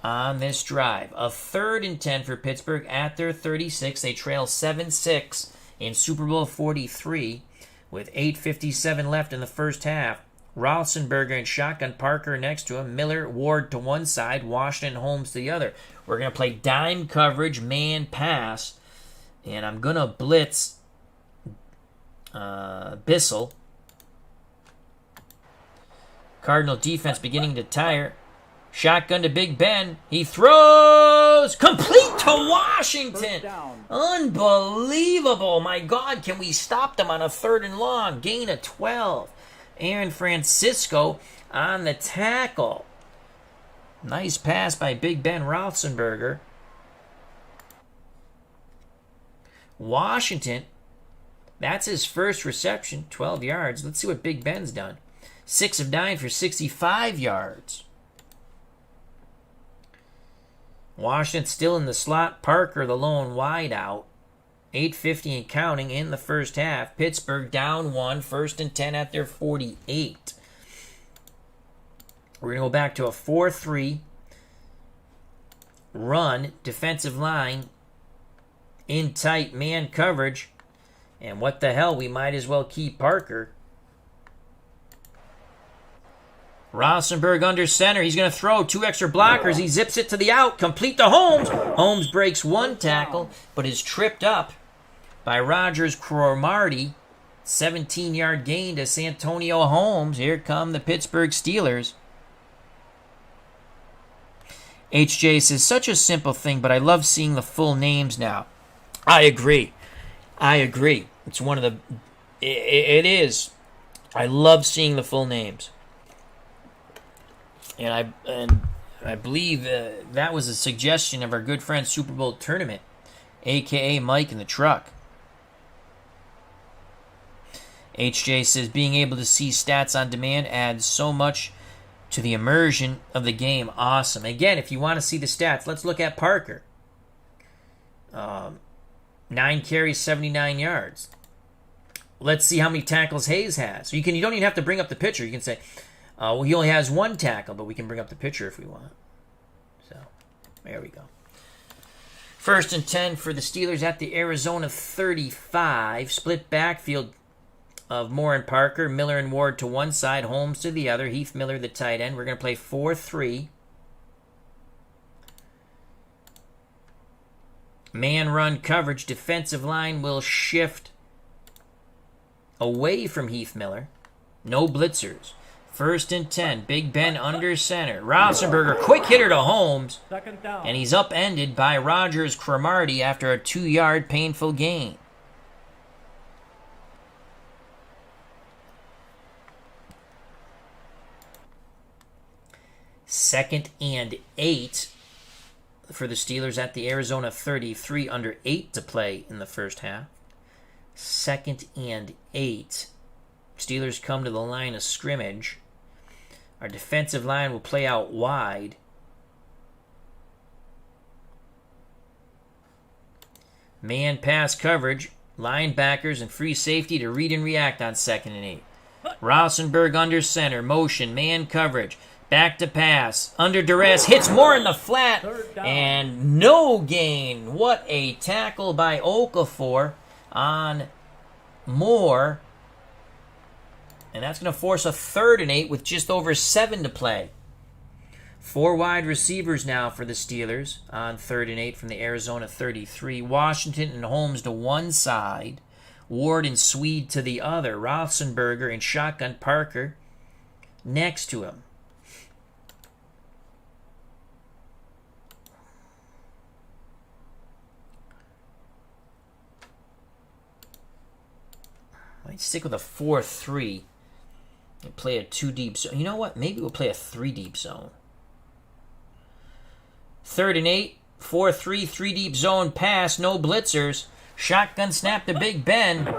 on this drive. A 3rd and 10 for Pittsburgh at their 36. They trail 7-6 in Super Bowl 43 with 8:57 left in the first half. Roethlisberger and shotgun, Parker next to him. Miller, Ward to one side. Washington, Holmes to the other. We're going to play dime coverage, man pass. And I'm going to blitz Bissell. Cardinal defense beginning to tire. Shotgun to Big Ben. He throws complete to Washington. Unbelievable. My God, can we stop them on a 3rd and long? Gain of 12. Aaron Francisco on the tackle. Nice pass by Big Ben Roethlisberger. Washington, that's his first reception, 12 yards. Let's see what Big Ben's done. 6 of 9 for 65 yards. Washington still in the slot. Parker, the lone wide out. 8:50 and counting in the first half. Pittsburgh down 1, 1st and 10 at their 48. We're going to go back to a 4-3 run. Defensive line in tight man coverage. And what the hell, we might as well keep Parker. Roethlisberger under center. He's going to throw 2 extra blockers. He zips it to the out. Complete to Holmes. Holmes breaks 1 tackle, but is tripped up by Rogers Cromartie. 17-yard gain to Santonio Holmes. Here come the Pittsburgh Steelers. HJ says, such a simple thing, but I love seeing the full names now. I agree. It's one of the... It is. I love seeing the full names. And I believe that was a suggestion of our good friend Super Bowl Tournament, a.k.a. Mike in the truck. HJ says, being able to see stats on demand adds so much to the immersion of the game. Awesome. Again, if you want to see the stats, let's look at Parker. 9 carries, 79 yards. Let's see how many tackles Hayes has. So you don't even have to bring up the picture. You can say, well, he only has 1 tackle, but we can bring up the picture if we want. So, there we go. 1st and 10 for the Steelers at the Arizona 35. Split backfield of Moore and Parker. Miller and Ward to one side. Holmes to the other. Heath Miller, the tight end. We're going to play 4-3. Man run coverage. Defensive line will shift away from Heath Miller. No blitzers. 1st and 10. Big Ben under center. Roethlisberger, quick hitter to Holmes. 2nd down. And he's upended by Rogers Cromartie after a 2-yard painful gain. Second and 8 for the Steelers at the Arizona 33, under 8 to play in the first half. 2nd and 8. Steelers come to the line of scrimmage. Our defensive line will play out wide. Man pass coverage. Linebackers and free safety to read and react on 2nd and 8. Roethlisberger under center. Motion. Man coverage. Back to pass. Under duress. Hits Moore in the flat. And no gain. What a tackle by Okafor on Moore. And that's going to force a 3rd and 8 with just over 7 to play. 4 wide receivers now for the Steelers on 3rd and 8 from the Arizona 33. Washington and Holmes to one side. Ward and Swede to the other. Roethlisberger and shotgun Parker next to him. Might stick with a 4-3 and play a 2-deep zone. You know what? Maybe we'll play a 3-deep zone. 3rd and 8, 4-3, 3-deep zone pass, no blitzers. Shotgun snap to Big Ben.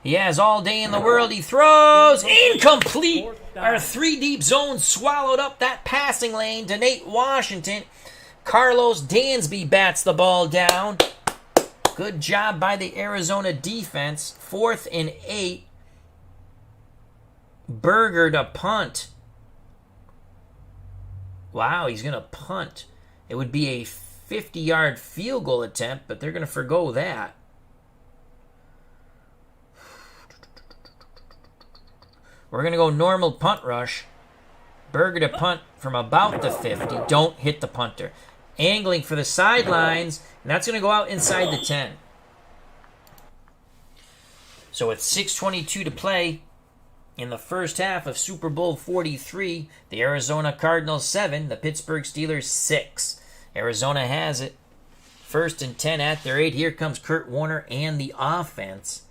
He has all day in the world. He throws. Incomplete. Our 3-deep zone swallowed up that passing lane to Nate Washington. Carlos Dansby bats the ball down. Good job by the Arizona defense. 4th and 8. Berger to punt. Wow, he's going to punt. It would be a 50-yard field goal attempt, but they're going to forgo that. We're going to go normal punt rush. Berger to punt from about the 50. Don't hit the punter. Angling for the sidelines, and that's going to go out inside the 10. So with 6:22 to play in the first half of Super Bowl 43, the Arizona Cardinals 7, the Pittsburgh Steelers 6. Arizona has it. 1st and 10 at their 8. Here comes Kurt Warner and the offense.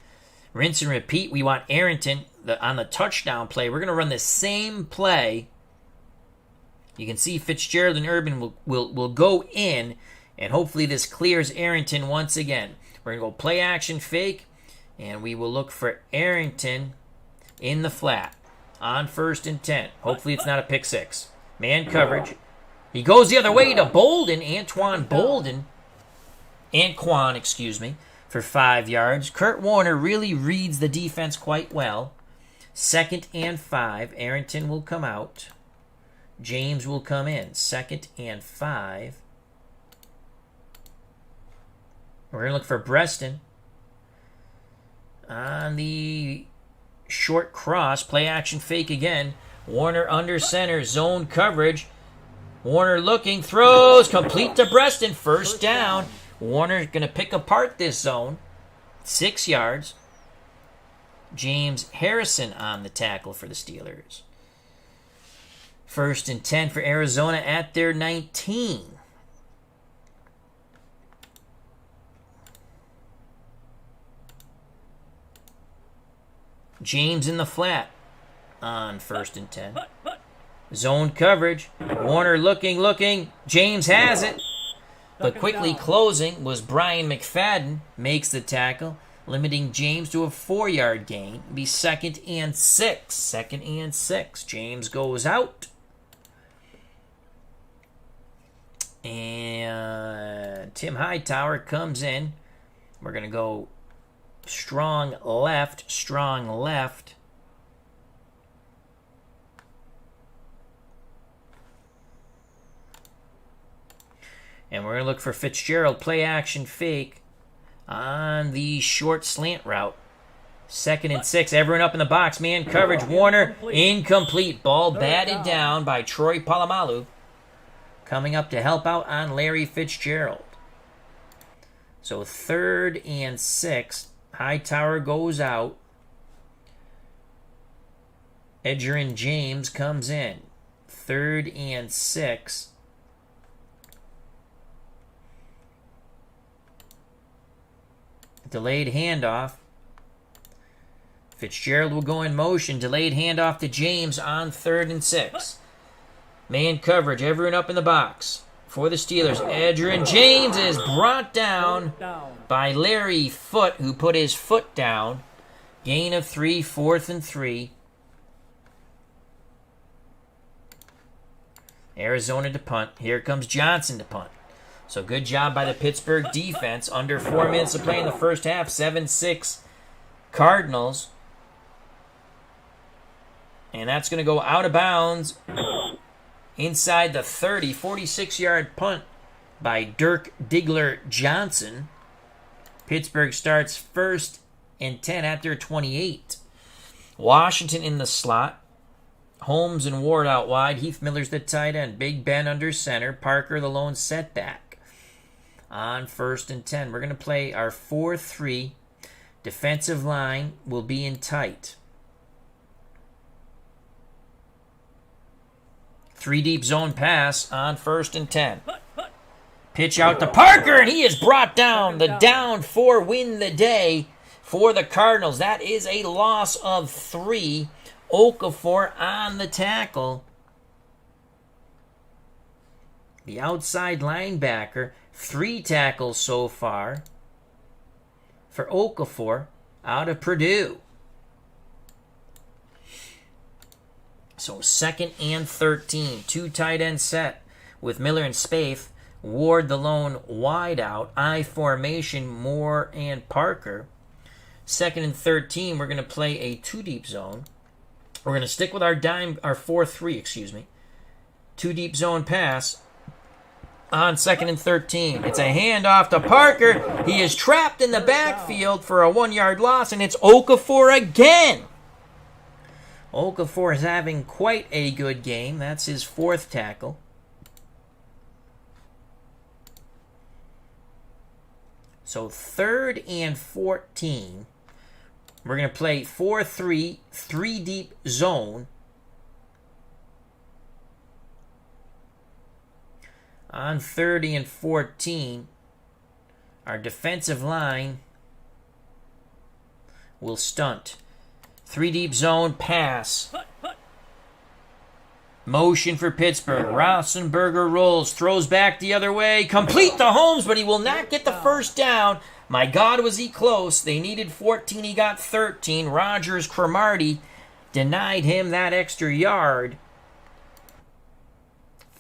Rinse and repeat. We want Arrington on the touchdown play. We're going to run the same play. You can see Fitzgerald and Urban will go in, and hopefully this clears Arrington once again. We're going to go play action fake, and we will look for Arrington in the flat on 1st and 10. Hopefully it's not a pick 6. Man coverage. He goes the other way to Bolden, Anquan, for 5 yards. Kurt Warner really reads the defense quite well. 2nd and 5. Arrington will come out. James will come in. 2nd and 5. We're going to look for Breston on the short cross. Play action fake again. Warner under center. Zone coverage. Warner looking. Throws. Complete to Breston. First down. Warner's going to pick apart this zone. 6 yards. James Harrison on the tackle for the Steelers. 1st and 10 for Arizona at their 19. James in the flat on 1st and 10. Zone coverage. Warner looking. James has it. But quickly closing was Brian McFadden. Makes the tackle, limiting James to a 4-yard gain. It'll be 2nd and 6. 2nd and 6. James goes out. And Tim Hightower comes in. We're going to go strong left. And we're going to look for Fitzgerald, play action fake on the short slant route. 2nd and 6. Everyone up in the box. Man coverage. Warner, incomplete. Ball batted down by Troy Polamalu. Coming up to help out on Larry Fitzgerald. So 3rd and 6. Hightower goes out. Edgerrin James comes in. 3rd and 6. Delayed handoff. Fitzgerald will go in motion. Delayed handoff to James on 3rd and 6. Man coverage. Everyone up in the box. For the Steelers, Edgerrin James is brought down by Larry Foote, who put his foot down. Gain of 3, 4th and 3. Arizona to punt. Here comes Johnson to punt. So good job by the Pittsburgh defense. Under 4 minutes to play in the first half. 7-6 Cardinals. And that's going to go out of bounds inside the 30. 46-yard punt by Dirk Diggler Johnson. Pittsburgh starts 1st and 10 at their 28. Washington in the slot. Holmes and Ward out wide. Heath Miller's the tight end. Big Ben under center. Parker the lone setback. On 1st and 10. We're going to play our 4-3. Defensive line will be in tight. 3-deep zone pass on 1st and 10. Pitch out to Parker, and he is brought down. The down 4 win the day for the Cardinals. That is a loss of 3. Okafor on the tackle. The outside linebacker, 3 tackles so far for Okafor out of Purdue. So 2nd and 13. 2 tight end set with Miller and Spaeth. Ward the lone wide out. I formation, Moore and Parker. 2nd and 13, we're going to play a 2 deep zone. We're going to stick with our 4-3, excuse me. 2 deep zone pass on 2nd and 13. It's a handoff to Parker. He is trapped in the backfield for a 1-yard loss, and it's Okafor again. Okafor is having quite a good game. That's his 4th tackle. So 3rd and 14. We're going to play 4-3, 3 deep zone. On 3rd and 14, our defensive line will stunt. 3 deep zone pass. Motion for Pittsburgh. Roethlisberger rolls, throws back the other way. Complete to Holmes, but he will not get the first down. My God, was he close. They needed 14. He got 13. Rogers Cromartie denied him that extra yard.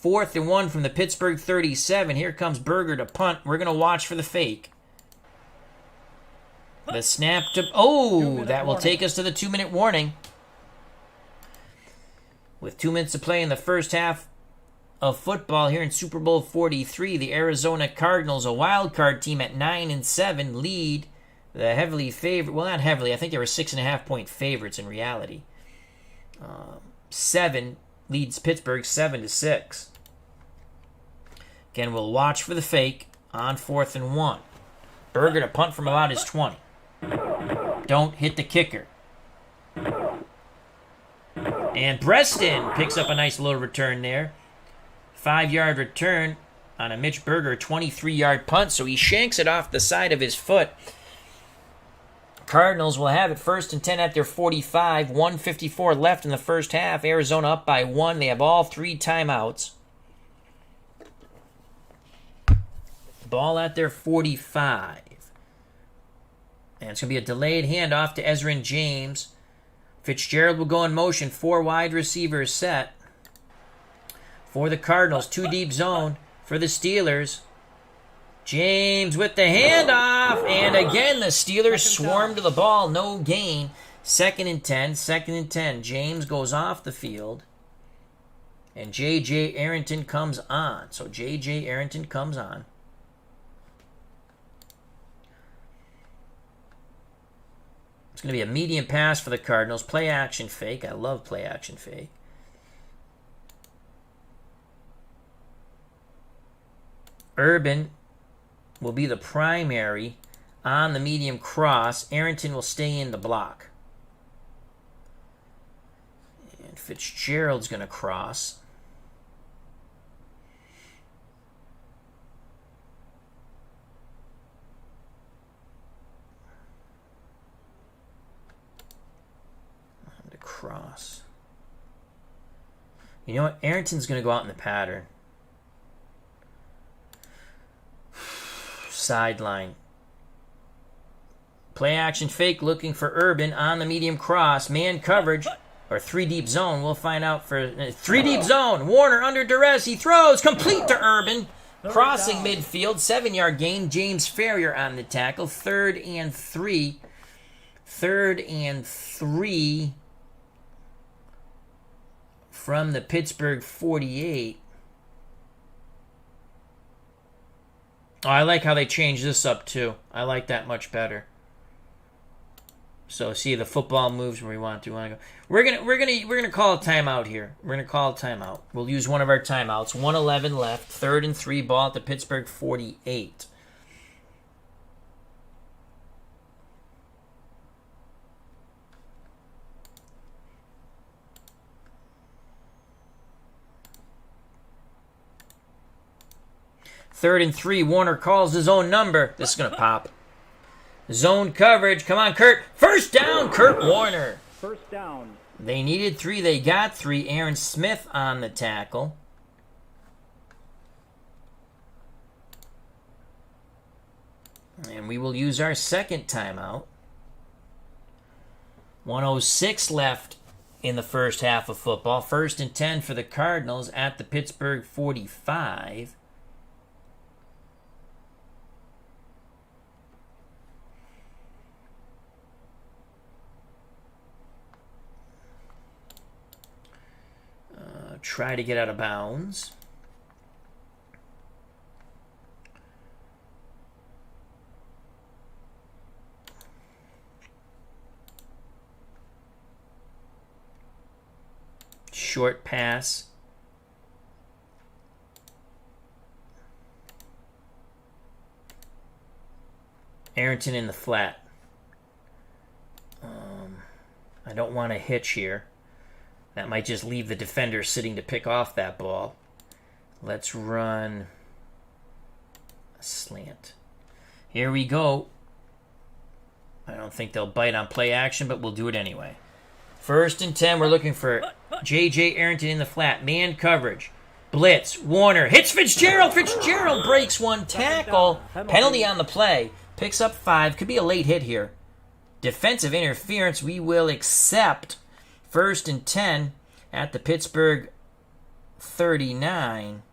4th and 1 from the Pittsburgh 37. Here comes Berger to punt. We're going to watch for the fake. The snap to... Oh, that will take us to the 2-minute warning. With 2 minutes to play in the first half of football here in Super Bowl 43, the Arizona Cardinals, a wild card team at 9-7, lead the heavily favored. Well, not heavily. I think they were 6.5-point favorites in reality. 7 leads Pittsburgh 7-6. Again, we'll watch for the fake on 4th and 1. Berger to punt from about his 20. Don't hit the kicker. And Preston picks up a nice little return there. 5-yard return on a Mitch Berger 23-yard punt, so he shanks it off the side of his foot. Cardinals will have it 1st and 10 at their 45. 1:54 left in the first half. Arizona up by 1. They have all 3 timeouts. Ball at their 45. And it's going to be a delayed handoff to Ezra and James. Fitzgerald will go in motion. 4 wide receivers set. For the Cardinals, 2 deep zone for the Steelers. James with the handoff. And again, the Steelers swarm to the ball. No gain. 2nd and 10. 2nd and 10. James goes off the field. And J.J. Arrington comes on. So J.J. Arrington comes on. It's going to be a medium pass for the Cardinals. Play action fake. I love play action fake. Urban will be the primary on the medium cross. Arrington will stay in the block. And Fitzgerald's going to cross. Cross. You know what? Arrington's going to go out in the pattern. Sideline. Play action fake looking for Urban on the medium cross. Man coverage or 3 deep zone. We'll find out for 3 deep zone. Warner under duress. He throws. Complete to Urban. Crossing midfield. 7-yard gain. James Ferrier on the tackle. 3rd and 3. 3rd and 3. From the Pittsburgh 48. Oh, I like how they changed this up too. I like that much better. So see, the football moves where we want to go. We're gonna call a timeout here. We're gonna call a timeout. We'll use one of our timeouts. 1:11 left. 3rd and 3. Ball at the Pittsburgh 48. Third and 3, Warner calls his own number. This is going to pop. Zone coverage. Come on, Kurt. First down, Kurt Warner. First down. They needed 3. They got 3. Aaron Smith on the tackle. And we will use our second timeout. 1:06 left in the first half of football. 1st and 10 for the Cardinals at the Pittsburgh 45. Try to get out of bounds. Short pass. Arrington in the flat. I don't want to hitch here. That might just leave the defender sitting to pick off that ball. Let's run a slant. Here we go. I don't think they'll bite on play action, but we'll do it anyway. 1st and 10, we're looking for J.J. Arrington in the flat. Man coverage. Blitz. Warner hits Fitzgerald. Fitzgerald breaks one tackle. Penalty on the play. Picks up 5. Could be a late hit here. Defensive interference. We will accept 1st and 10 at the Pittsburgh 39.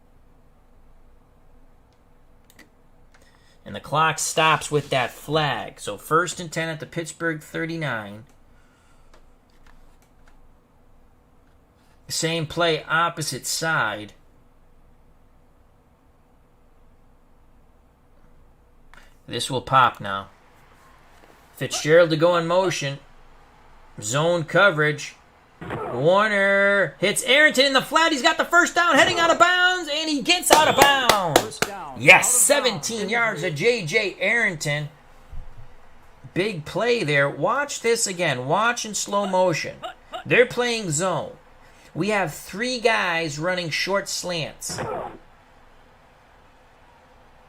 And the clock stops with that flag. So 1st and 10 at the Pittsburgh 39. Same play, opposite side. This will pop now. Fitzgerald to go in motion. Zone coverage. Warner hits Arrington in the flat. He's got the first down, heading out of bounds, and he gets out of bounds. Yes, 17 yards to J.J. Arrington. Big play there. Watch this again. Watch in slow motion. They're playing zone. We have 3 guys running short slants.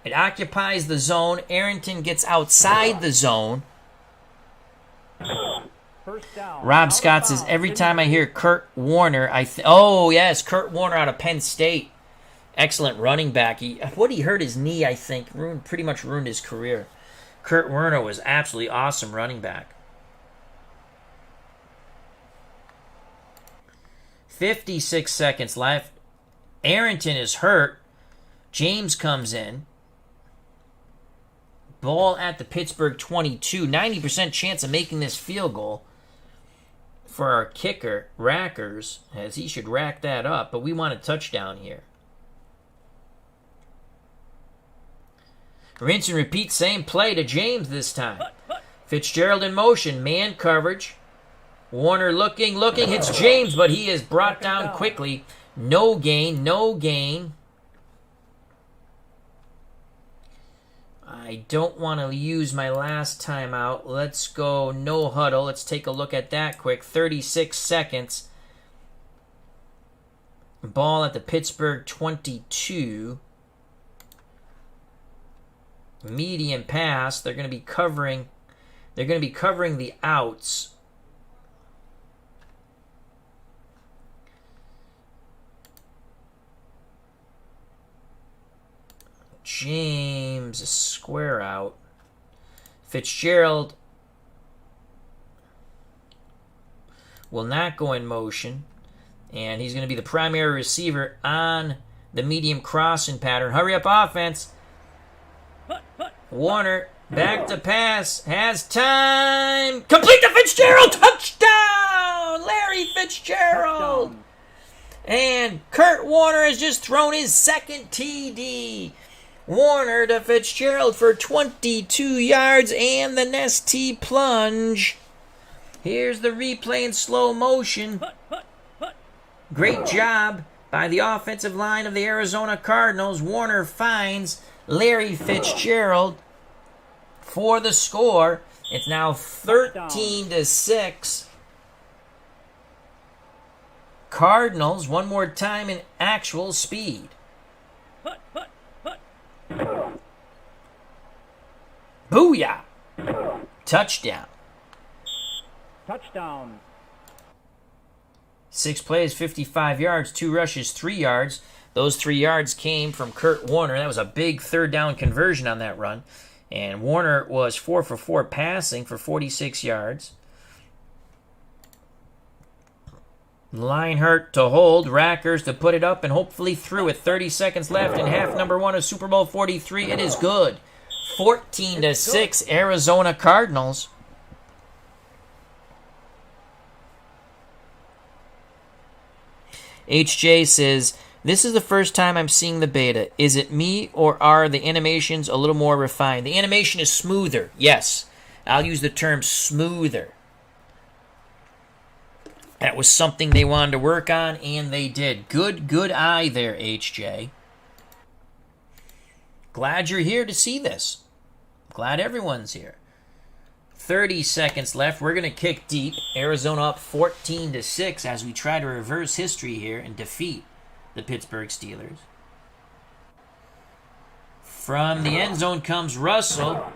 It occupies the zone. Arrington gets outside the zone. Rob Scott says, every time I hear Kurt Warner, oh, yes, Kurt Warner out of Penn State. Excellent running back. He hurt his knee, I think. Pretty much ruined his career. Kurt Warner was absolutely awesome running back. 56 seconds left. Arrington is hurt. James comes in. Ball at the Pittsburgh 22. 90% chance of making this field goal for our kicker, Rackers, as he should rack that up, but we want a touchdown here. Rinse and repeat, same play to James this time. Fitzgerald in motion, man coverage. Warner looking, hits James, but he is brought down quickly. No gain. I don't want to use my last timeout. Let's go no huddle. Let's take a look at that quick. 36 seconds. Ball at the Pittsburgh 22. Medium pass. They're going to be covering the outs. James, a square out. Fitzgerald will not go in motion. And he's going to be the primary receiver on the medium crossing pattern. Hurry up offense. Warner, back to pass. Has time. Complete to Fitzgerald. Touchdown! Larry Fitzgerald. Touchdown. And Kurt Warner has just thrown his second TD. Warner to Fitzgerald for 22 yards and the Nestea plunge. Here's the replay in slow motion. Great job by the offensive line of the Arizona Cardinals. Warner finds Larry Fitzgerald for the score. It's now 13-6. Cardinals, one more time in actual speed. Booyah! Touchdown. Touchdown. 6 plays, 55 yards, 2 rushes, 3 yards. Those 3 yards came from Kurt Warner. That was a big third down conversion on that run. And Warner was 4 for 4 passing for 46 yards. Leinart to hold, Rackers to put it up and hopefully through it. 30 seconds left in half number 1 of Super Bowl 43. It is good. 14-6, Arizona Cardinals. HJ says, this is the first time I'm seeing the beta. Is it me or are the animations a little more refined? The animation is smoother. Yes, I'll use the term smoother. That was something they wanted to work on, and they did. Good eye there, HJ. Glad you're here to see this. Glad everyone's here. 30 seconds left. We're going to kick deep. Arizona up 14-6 as we try to reverse history here and defeat the Pittsburgh Steelers. From the end zone comes Russell.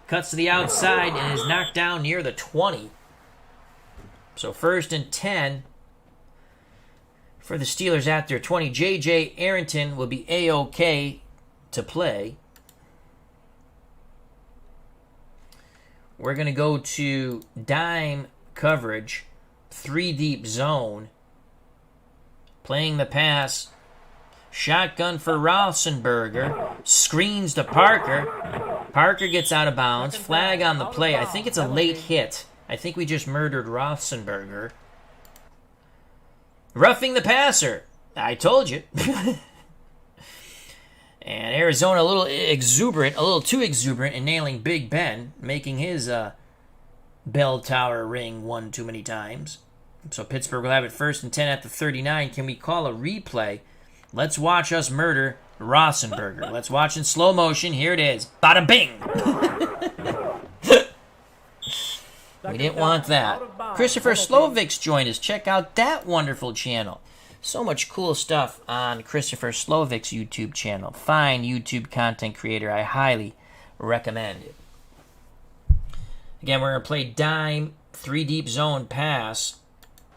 Cuts to the outside and is knocked down near the 20. So 1st and 10 for the Steelers at their 20. J.J. Arrington will be A-OK to play. We're going to go to dime coverage, 3 deep zone. Playing the pass. Shotgun for Roethlisberger. Screens to Parker. Parker gets out of bounds. Flag on the play. I think it's a late hit. I think we just murdered Roethlisberger. Roughing the passer. I told you. And Arizona a little exuberant, a little too exuberant in nailing Big Ben, making his bell tower ring one too many times. So Pittsburgh will have it 1st and 10 at the 39. Can we call a replay? Let's watch us murder Roethlisberger. Let's watch in slow motion. Here it is. Bada bing! We didn't want that. Christopher Slovik's joined us. Check out that wonderful channel. So much cool stuff on Christopher Slovik's YouTube channel. Fine YouTube content creator. I highly recommend it. Again, we're going to play dime, 3 deep zone pass.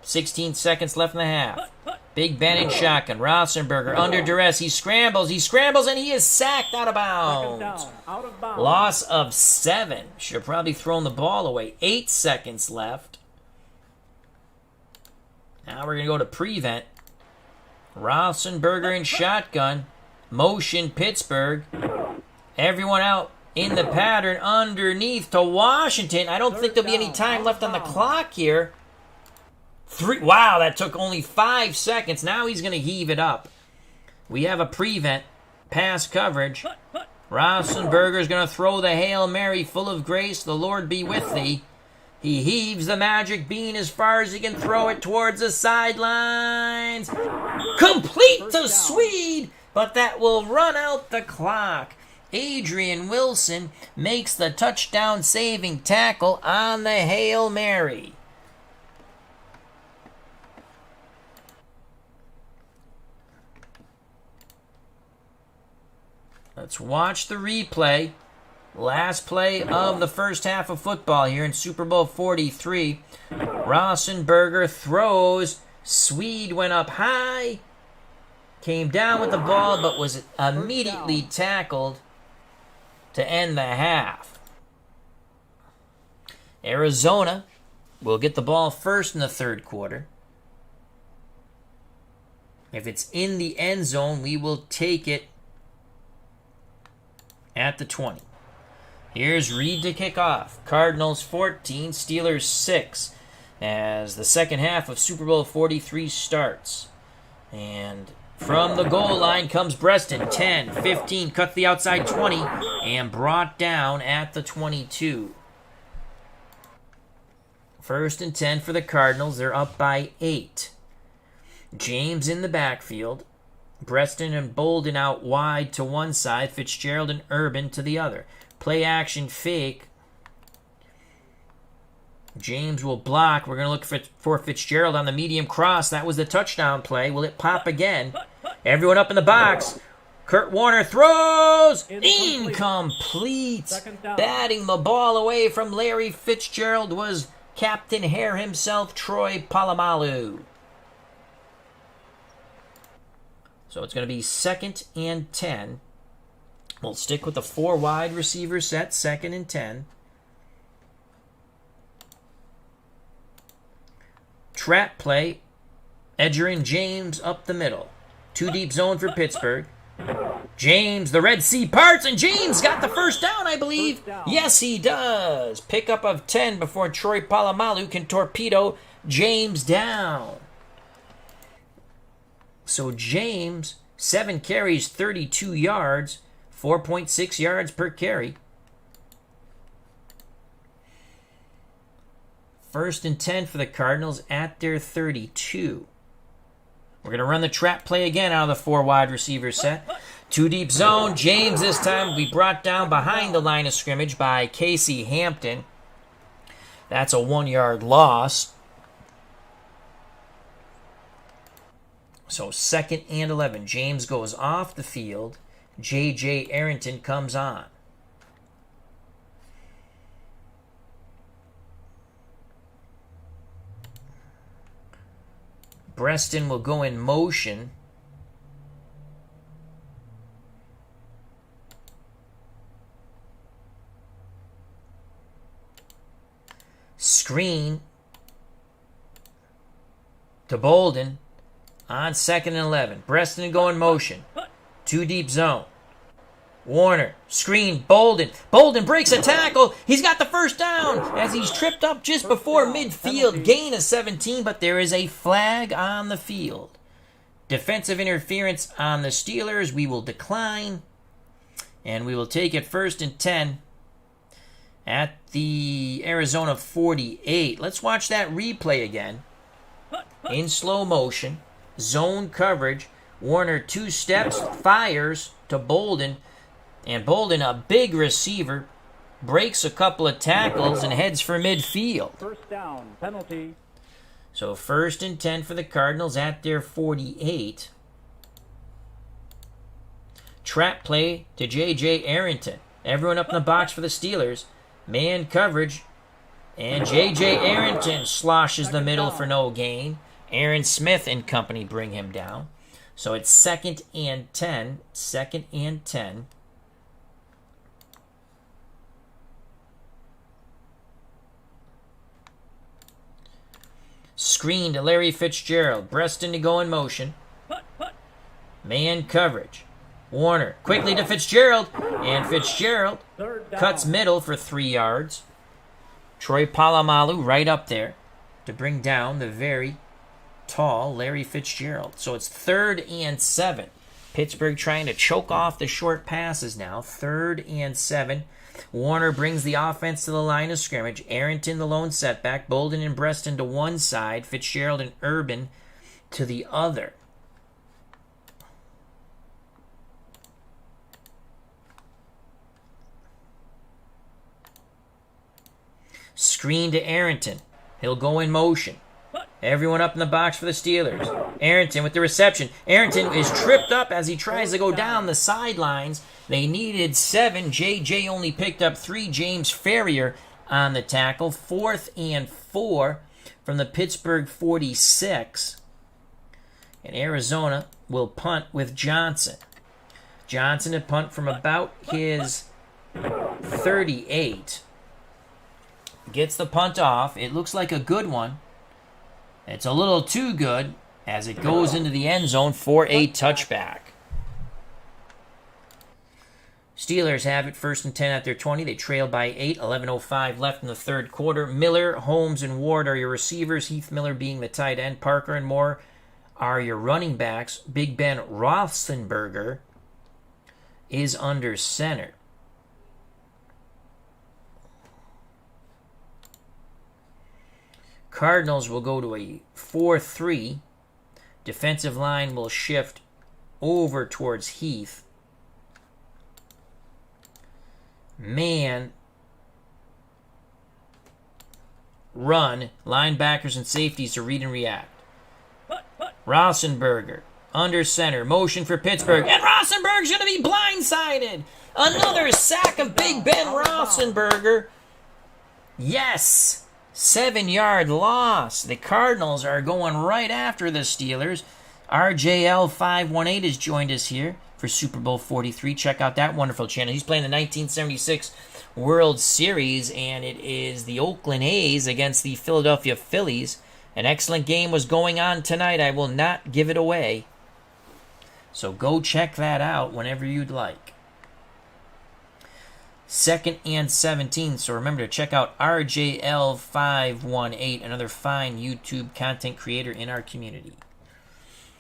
16 seconds left in the half. Big Ben in shotgun. Roethlisberger under duress. He scrambles, and he is sacked out of bounds. Loss of 7. Should have probably thrown the ball away. 8 seconds left. Now we're going to go to prevent. Roethlisberger in shotgun. Motion Pittsburgh. Everyone out in the pattern underneath to Washington. I don't think there'll be any time left on the clock here. Wow, that took only 5 seconds. Now he's going to heave it up. We have a prevent. Pass coverage. Roethlisberger's going to throw the Hail Mary full of grace. The Lord be with thee. He heaves the magic bean as far as he can throw it towards the sidelines. Complete to Swede, but that will run out the clock. Adrian Wilson makes the touchdown-saving tackle on the Hail Mary. Let's watch the replay. Last play of the first half of football here in Super Bowl 43. Roethlisberger throws. Swede went up high. Came down with the ball, but was immediately tackled to end the half. Arizona will get the ball first in the third quarter. If it's in the end zone, we will take it at the 20. Here's Reed to kick off. Cardinals 14, Steelers 6, as the second half of Super Bowl 43 starts. And from the goal line comes Breaston. 10, 15, cut the outside 20, and brought down at the 22. 1st and 10 for the Cardinals. They're up by 8. James in the backfield. Breaston and Bolden out wide to one side. Fitzgerald and Urban to the other. Play action fake. James will block. We're going to look for Fitzgerald on the medium cross. That was the touchdown play. Will it pop again? Everyone up in the box. Kurt Warner throws. Incomplete. Incomplete. Second down. Batting the ball away from Larry Fitzgerald was Captain Hair himself, Troy Polamalu. So it's going to be 2nd and 10. We'll stick with the 4 wide receiver set, 2nd and 10. Trap play. Edgerrin James up the middle. 2 deep zone for Pittsburgh. James, the Red Sea parts, and James got the first down, I believe. Yes, he does. Pickup of 10 before Troy Polamalu can torpedo James down. So James, 7 carries, 32 yards, 4.6 yards per carry. 1st and 10 for the Cardinals at their 32. We're going to run the trap play again out of the 4 wide receiver set. 2 deep zone. James this time will be brought down behind the line of scrimmage by Casey Hampton. That's a 1-yard loss. So 2nd and 11. James goes off the field. J.J. Arrington comes on. Breston will go in motion. Screen to Bolden on 2nd and 11. Breston go in motion. 2 deep zone. Warner, screen, Bolden. Bolden breaks a tackle. He's got the first down as he's tripped up just before midfield. Gain of 17, but there is a flag on the field. Defensive interference on the Steelers. We will decline. And we will take it 1st and 10 at the Arizona 48. Let's watch that replay again. In slow motion. Zone coverage. Warner 2 steps, fires to Bolden. And Bolden, a big receiver, breaks a couple of tackles and heads for midfield. First down, penalty. So 1st and 10 for the Cardinals at their 48. Trap play to J.J. Arrington. Everyone up in the box for the Steelers. Man coverage. And J.J. Arrington sloshes the middle for no gain. Aaron Smith and company bring him down. So it's 2nd and 10. 2nd and 10. Screen to Larry Fitzgerald. Breston to go in motion. Man coverage. Warner quickly to Fitzgerald. And Fitzgerald cuts middle for 3 yards. Troy Polamalu right up there to bring down the very tall Larry Fitzgerald. So it's 3rd and 7. Pittsburgh trying to choke off the short passes now. 3rd and 7. Warner brings the offense to the line of scrimmage. Arrington the lone setback. Bolden and Breston to one side. Fitzgerald and Urban to the other. Screen to Arrington. He'll go in motion. Everyone up in the box for the Steelers. Arrington with the reception. Arrington is tripped up as he tries to go down the sidelines. They needed 7. J.J. only picked up 3. James Ferrier on the tackle. 4th and 4 from the Pittsburgh 46. And Arizona will punt with Johnson. Johnson to punt from about his 38. Gets the punt off. It looks like a good one. It's a little too good as it goes into the end zone for a touchback. Steelers have it 1st and 10 at their 20. They trail by 8. 11:05 left in the 3rd quarter. Miller, Holmes, and Ward are your receivers. Heath Miller being the tight end. Parker and Moore are your running backs. Big Ben Roethlisberger is under center. Cardinals will go to a 4-3. Defensive line will shift over towards Heath. Man, run, linebackers and safeties to read and react. Roethlisberger under center. Motion for Pittsburgh. And Roethlisberger's going to be blindsided. Another sack of Big Ben Roethlisberger. Yes. 7-yard loss. The Cardinals are going right after the Steelers. RJL518 has joined us here for Super Bowl 43. Check out that wonderful channel. He's playing the 1976 World Series, and it is the Oakland A's against the Philadelphia Phillies. An excellent game was going on tonight. I will not give it away. So go check that out whenever you'd like. 2nd and 17. So remember to check out RJL518, another fine YouTube content creator in our community.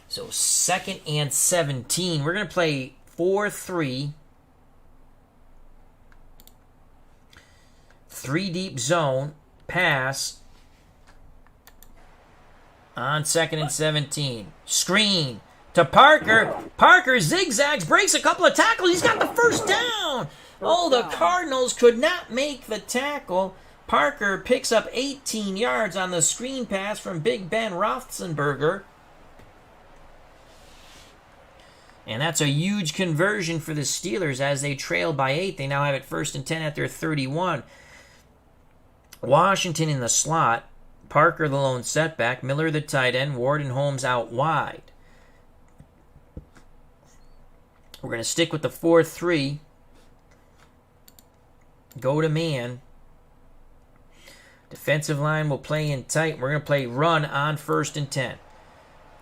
So 2nd and 17. We're going to play 4-3. 3 deep zone. Pass. On 2nd and 17. Screen to Parker. Parker zigzags, breaks a couple of tackles. He's got the first down. Oh, the Cardinals could not make the tackle. Parker picks up 18 yards on the screen pass from Big Ben Roethlisberger. And that's a huge conversion for the Steelers as they trail by 8. They now have it 1st and 10 at their 31. Washington in the slot. Parker the lone setback. Miller the tight end. Ward and Holmes out wide. We're going to stick with the 4-3. Go to man. Defensive line will play in tight. We're going to play run on 1st and 10.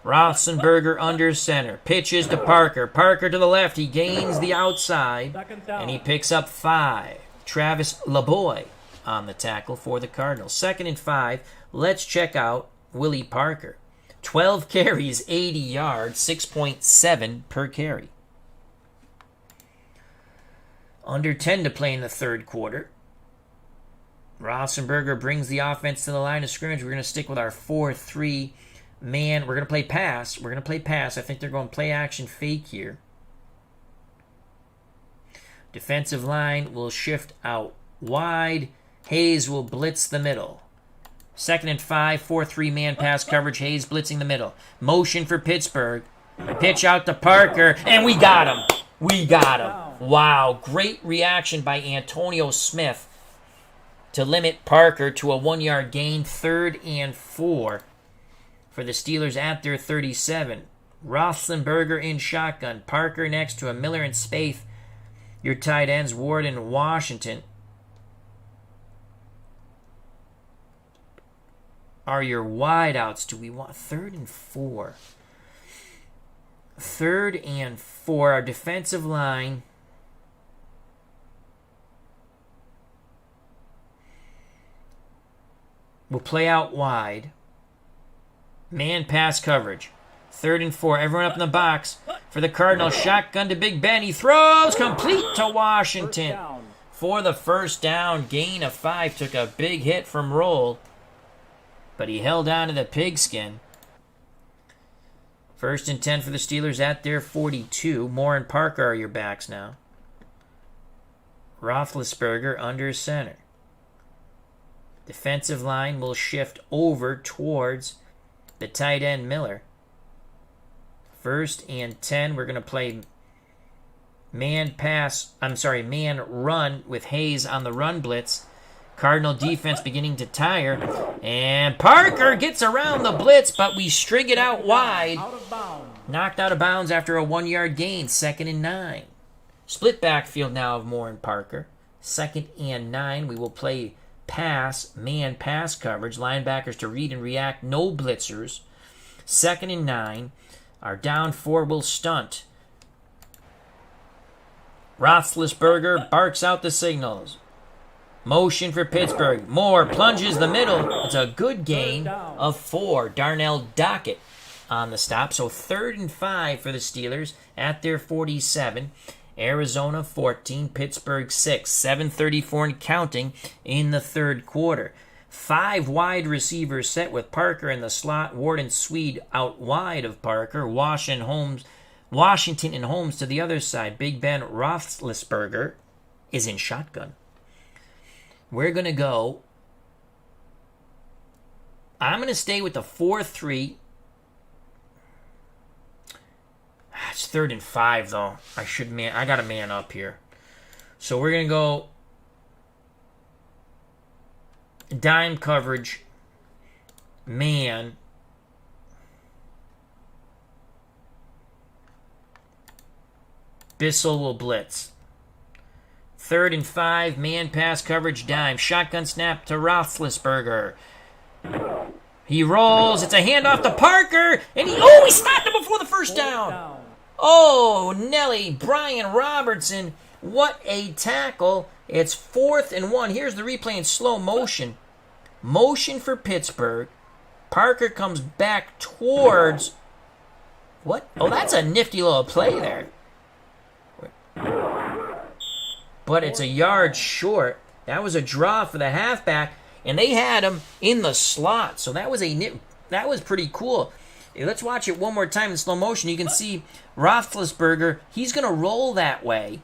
Roethlisberger under center. Pitches to Parker. Parker to the left. He gains the outside. And he picks up 5. Travis LeBoy on the tackle for the Cardinals. 2nd and 5. Let's check out Willie Parker. 12 carries, 80 yards, 6.7 per carry. Under 10 to play in the third quarter. Roethlisberger brings the offense to the line of scrimmage. We're going to stick with our 4-3 man. We're going to play pass. I think they're going play action fake here. Defensive line will shift out wide. Hayes will blitz the middle. 2nd and 5, 4-3 man pass coverage. Hayes blitzing the middle. Motion for Pittsburgh. Pitch out to Parker, and we got him. Wow, great reaction by Antonio Smith to limit Parker to a 1-yard gain. 3rd and 4 for the Steelers at their 37. Roethlisberger in shotgun. Parker next to a Miller and Spaeth. Your tight ends, Ward and Washington, are your wideouts. Do we want 3rd and 4? 3rd and 4. Our defensive line. Will play out wide. Man pass coverage. 3rd and 4. Everyone up in the box for the Cardinals. Shotgun to Big Ben. He throws complete to Washington for the first down. Gain of 5. Took a big hit from Roll, but he held on to the pigskin. 1st and 10 for the Steelers at their 42. Moore and Parker are your backs now. Roethlisberger under center. Defensive line will shift over towards the tight end Miller. 1st and 10. We're going to play man run with Hayes on the run blitz. Cardinal defense beginning to tire. And Parker gets around the blitz, but we string it out wide. Knocked out of bounds after a 1-yard gain. 2nd and 9. Split backfield now of Moore and Parker. 2nd and 9. We will play man pass coverage. Linebackers to read and react. No blitzers. 2nd and 9. Our down 4 will stunt. Roethlisberger barks out the signals. Motion for Pittsburgh. Moore plunges the middle. It's a good gain of 4. Darnell Dockett on the stop. So 3rd and 5 for the Steelers at their 47. Arizona 14, Pittsburgh 6. 7:34 and counting in the third quarter. 5 wide receivers set with Parker in the slot. Ward and Swede out wide of Parker. Washington and Holmes to the other side. Big Ben Roethlisberger is in shotgun. We're going to go. I'm going to stay with the 4-3. It's 3rd and 5, though. I got a man up here. So we're going to go dime coverage, man. Bissell will blitz. 3rd and 5, man pass coverage, dime. Shotgun snap to Roethlisberger. He rolls. It's a handoff to Parker. And he stopped him before the first down. Oh, Nelly, Brian Robertson. What a tackle. It's 4th and 1. Here's the replay in slow motion. Motion for Pittsburgh. Parker comes back towards... What? Oh, that's a nifty little play there. But it's a yard short. That was a draw for the halfback, and they had him in the slot. So that was pretty cool. Let's watch it one more time in slow motion. You can see Roethlisberger. He's going to roll that way.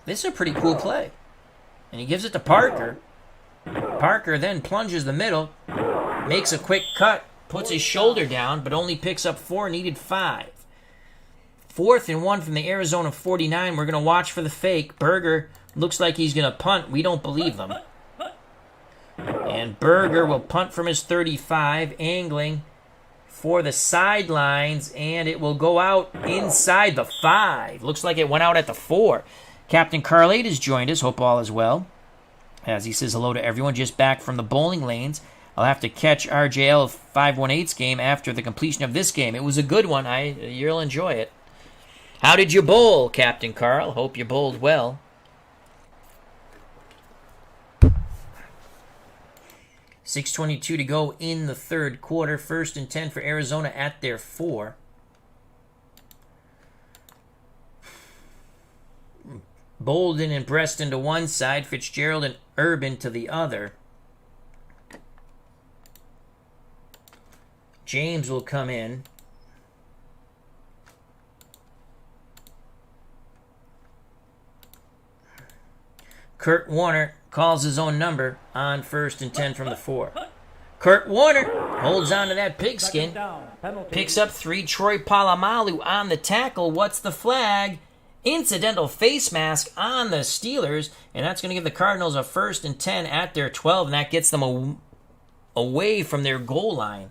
This is a pretty cool play. And he gives it to Parker. Parker then plunges the middle, makes a quick cut, puts his shoulder down, but only picks up 4, needed 5. 4th and 1 from the Arizona 49. We're going to watch for the fake. Berger looks like he's going to punt. We don't believe them. And Berger will punt from his 35, angling for the sidelines, and it will go out inside the 5. Looks like it went out at the 4. Captain Carl-8 has joined us. Hope all is well. As he says hello to everyone, just back from the bowling lanes. I'll have to catch RJL 518's game after the completion of this game. It was a good one. You'll enjoy it. How did you bowl, Captain Carl? Hope you bowled well. .622 to go in the 3rd quarter. 1st and 10 for Arizona at their 4. Bolden and Breston to one side. Fitzgerald and Urban to the other. James will come in. Kurt Warner calls his own number on 1st and 10 from the 4. Kurt Warner holds on to that pigskin. Picks up 3. Troy Polamalu on the tackle. What's the flag? Incidental face mask on the Steelers. And that's going to give the Cardinals a 1st and 10 at their 12. And that gets them away from their goal line.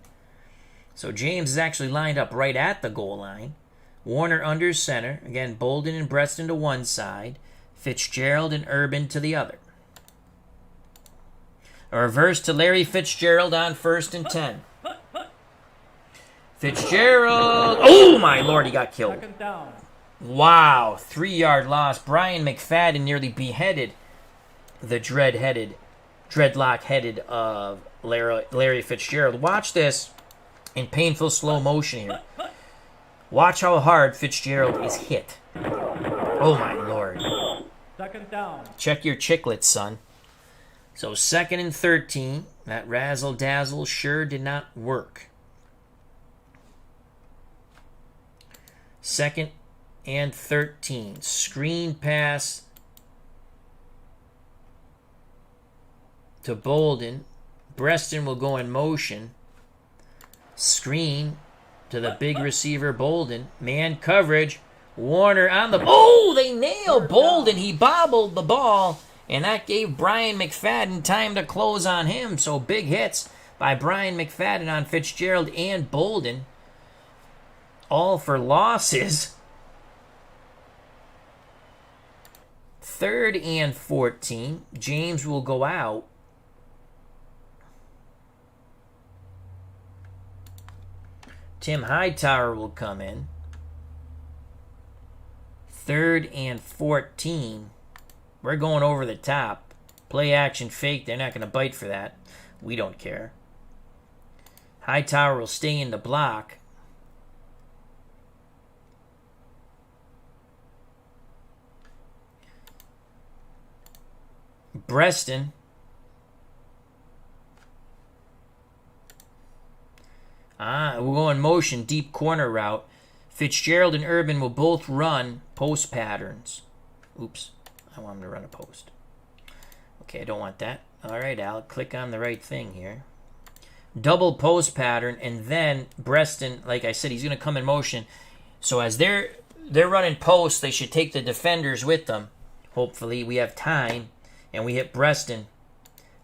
So James is actually lined up right at the goal line. Warner under center. Again, Bolden and Breston to one side. Fitzgerald and Urban to the other. A reverse to Larry Fitzgerald on 1st and 10. Fitzgerald. Oh, my Lord, he got killed. Wow, 3-yard loss. Brian McFadden nearly beheaded the dreadlock-headed Larry Fitzgerald. Watch this in painful slow motion here. Watch how hard Fitzgerald is hit. Oh, my Lord. 2nd down. Check your chiclets, son. So 2nd and 13. That razzle-dazzle sure did not work. 2nd and 13. Screen pass to Bolden. Breston will go in motion. Screen to the big receiver Bolden. Man coverage. Warner on the... Oh, they nailed Bolden. He bobbled the ball, and that gave Brian McFadden time to close on him. So big hits by Brian McFadden on Fitzgerald and Bolden. All for losses. 3rd and 14. James will go out. Tim Hightower will come in. 3rd and 14. We're going over the top. Play action fake. They're not going to bite for that. We don't care. Hightower will stay in the block. Breston. We'll go in motion. Deep corner route. Fitzgerald and Urban will both run post patterns. Oops. I want him to run a post. Okay, I don't want that. All right, Al. Click on the right thing here. Double post pattern, and then Breston, like I said, he's going to come in motion. So as they're they're running posts. They should take the defenders with them. Hopefully, we have time, and we hit Breston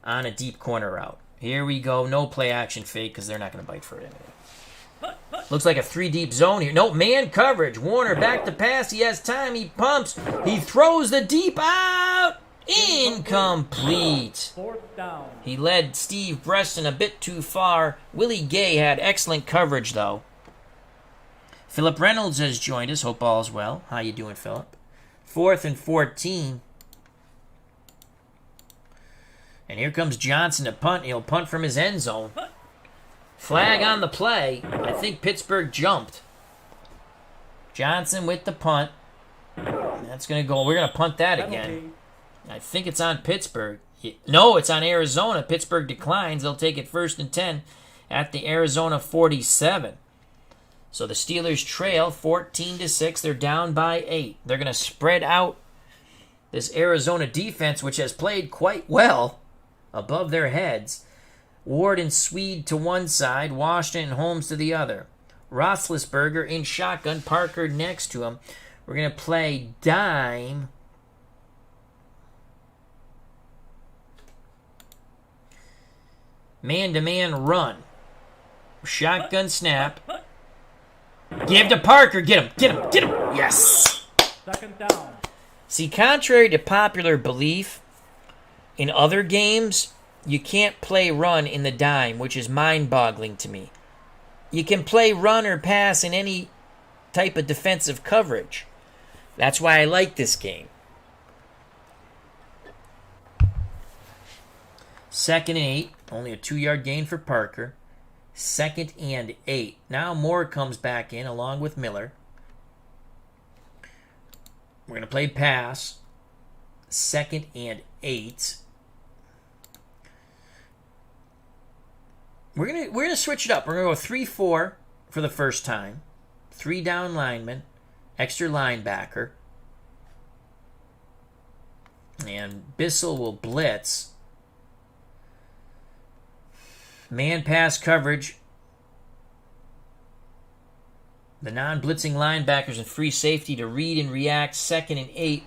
on a deep corner route. Here we go. No play action fake because they're not going to bite for it anyway. Looks like a 3-deep zone here. No, man coverage. Warner back to pass. He has time. He pumps. He throws the deep out. Incomplete. Fourth down. He led Steve Breston a bit too far. Willie Gay had excellent coverage, though. Philip Reynolds has joined us. Hope all is well. How you doing, Philip? 4th and 14. And here comes Johnson to punt. He'll punt from his end zone. Flag on the play. I think Pittsburgh jumped. Johnson with the punt. That's going to go. We're going to punt that again. I think it's on Pittsburgh. No, it's on Arizona. Pittsburgh declines. They'll take it 1st and 10 at the Arizona 47. So the Steelers trail 14-6. They're down by 8. They're going to spread out this Arizona defense, which has played quite well above their heads. Ward and Swede to one side, Washington and Holmes to the other. Roethlisberger in shotgun, Parker next to him. We're going to play dime. Man-to-man run. Shotgun snap. Give to Parker. Get him. Get him. Get him. Yes. 2nd down. See, contrary to popular belief, in other games, you can't play run in the dime, which is mind-boggling to me. You can play run or pass in any type of defensive coverage. That's why I like this game. 2nd and 8. Only a 2-yard gain for Parker. 2nd and 8. Now Moore comes back in along with Miller. We're going to play pass. 2nd and 8. We're gonna switch it up. We're gonna go 3-4 for the first time. 3 down linemen, extra linebacker, and Bissell will blitz. Man pass coverage. The non-blitzing linebackers and free safety to read and react. 2nd and 8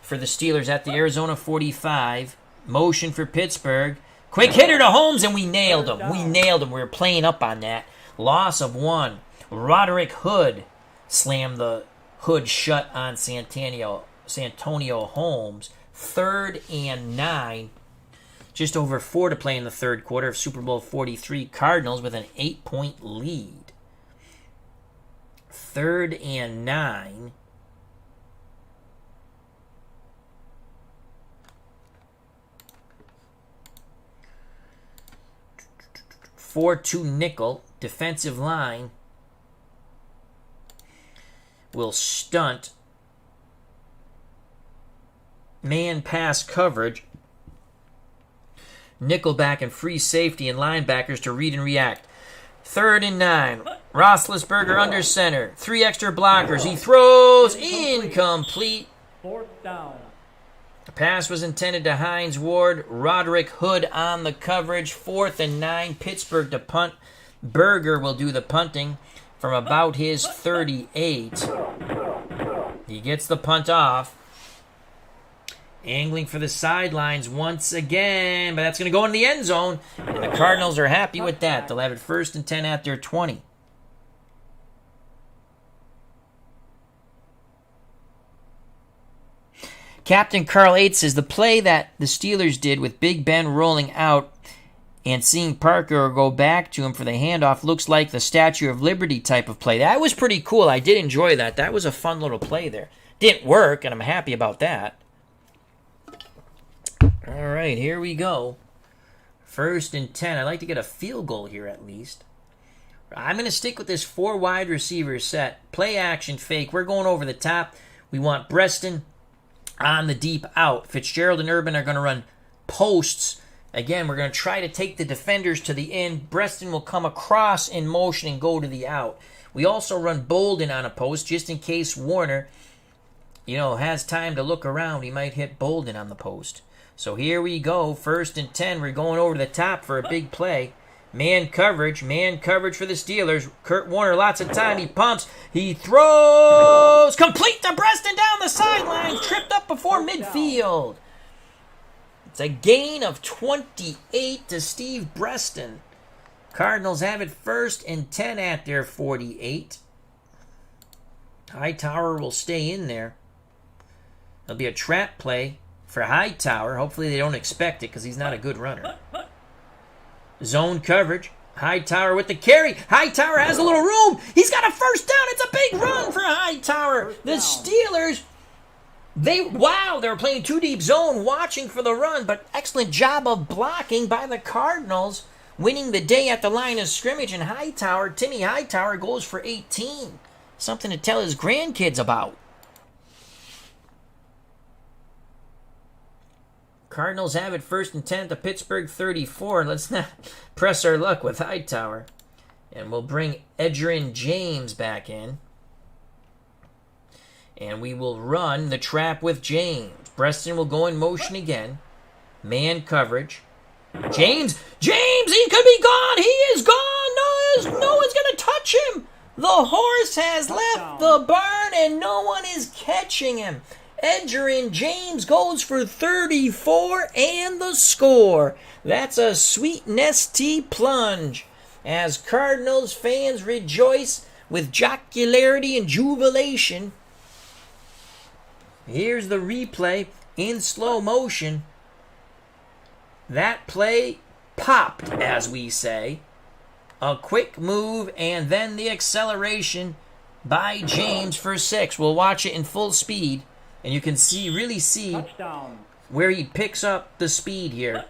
for the Steelers at the Arizona 45. Motion for Pittsburgh. Quick hitter to Holmes, and we nailed him. We nailed him. We were playing up on that. Loss of 1. Roderick Hood slammed the hood shut on Santonio Holmes. 3rd and 9. Just over 4 to play in the third quarter of Super Bowl 43. Cardinals with an 8-point lead. 3rd and 9. 4-2 nickel. Defensive line will stunt man pass coverage. Nickelback and free safety and linebackers to read and react. 3rd and 9. Roethlisberger under center. 3 extra blockers. He throws. Incomplete. 4th down. The pass was intended to Hines Ward. Roderick Hood on the coverage. 4th and 9. Pittsburgh to punt. Berger will do the punting from about his 38. He gets the punt off. Angling for the sidelines once again, but that's going to go in the end zone. And the Cardinals are happy with that. They'll have it 1st and 10 at their 20. Captain Carl 8 says the play that the Steelers did with Big Ben rolling out and seeing Parker go back to him for the handoff looks like the Statue of Liberty type of play. That was pretty cool. I did enjoy that. That was a fun little play there. Didn't work, and I'm happy about that. All right, here we go. 1st and 10. I'd like to get a field goal here at least. I'm going to stick with this 4 wide receiver set. Play action fake. We're going over the top. We want Breston on the deep out. Fitzgerald and Urban are going to run posts. Again, we're going to try to take the defenders to the end. Breston will come across in motion and go to the out. We also run Bolden on a post just in case Warner, has time to look around. He might hit Bolden on the post. So here we go. 1st and 10. We're going over the top for a big play. Man coverage for the Steelers. Kurt Warner, lots of time. He pumps. He throws. Complete to Preston down the sideline. Tripped up before midfield. It's a gain of 28 to Steve Breaston. Cardinals have it 1st and 10 at their 48. Hightower will stay in there. There'll be a trap play for Hightower. Hopefully they don't expect it because he's not a good runner. Zone coverage. Hightower with the carry. Hightower has a little room. He's got a first down. It's a big run for Hightower. The Steelers, they were playing 2-deep zone, watching for the run, but excellent job of blocking by the Cardinals, winning the day at the line of scrimmage. And Timmy Hightower goes for 18. Something to tell his grandkids about. Cardinals have it 1st and 10 at the Pittsburgh 34. Let's not press our luck with Hightower. And we'll bring Edgerrin James back in. And we will run the trap with James. Preston will go in motion again. Man coverage. James, he could be gone. He is gone. No one's going to touch him. The horse has left the barn and no one is catching him. Edgerrin James goes for 34 and the score. That's a sweet nesty plunge as Cardinals fans rejoice with jocularity and jubilation. Here's the replay in slow motion. That play popped, as we say. A quick move and then the acceleration by James for 6. We'll watch it in full speed. And you can really see Touchdown. where he picks up the speed here.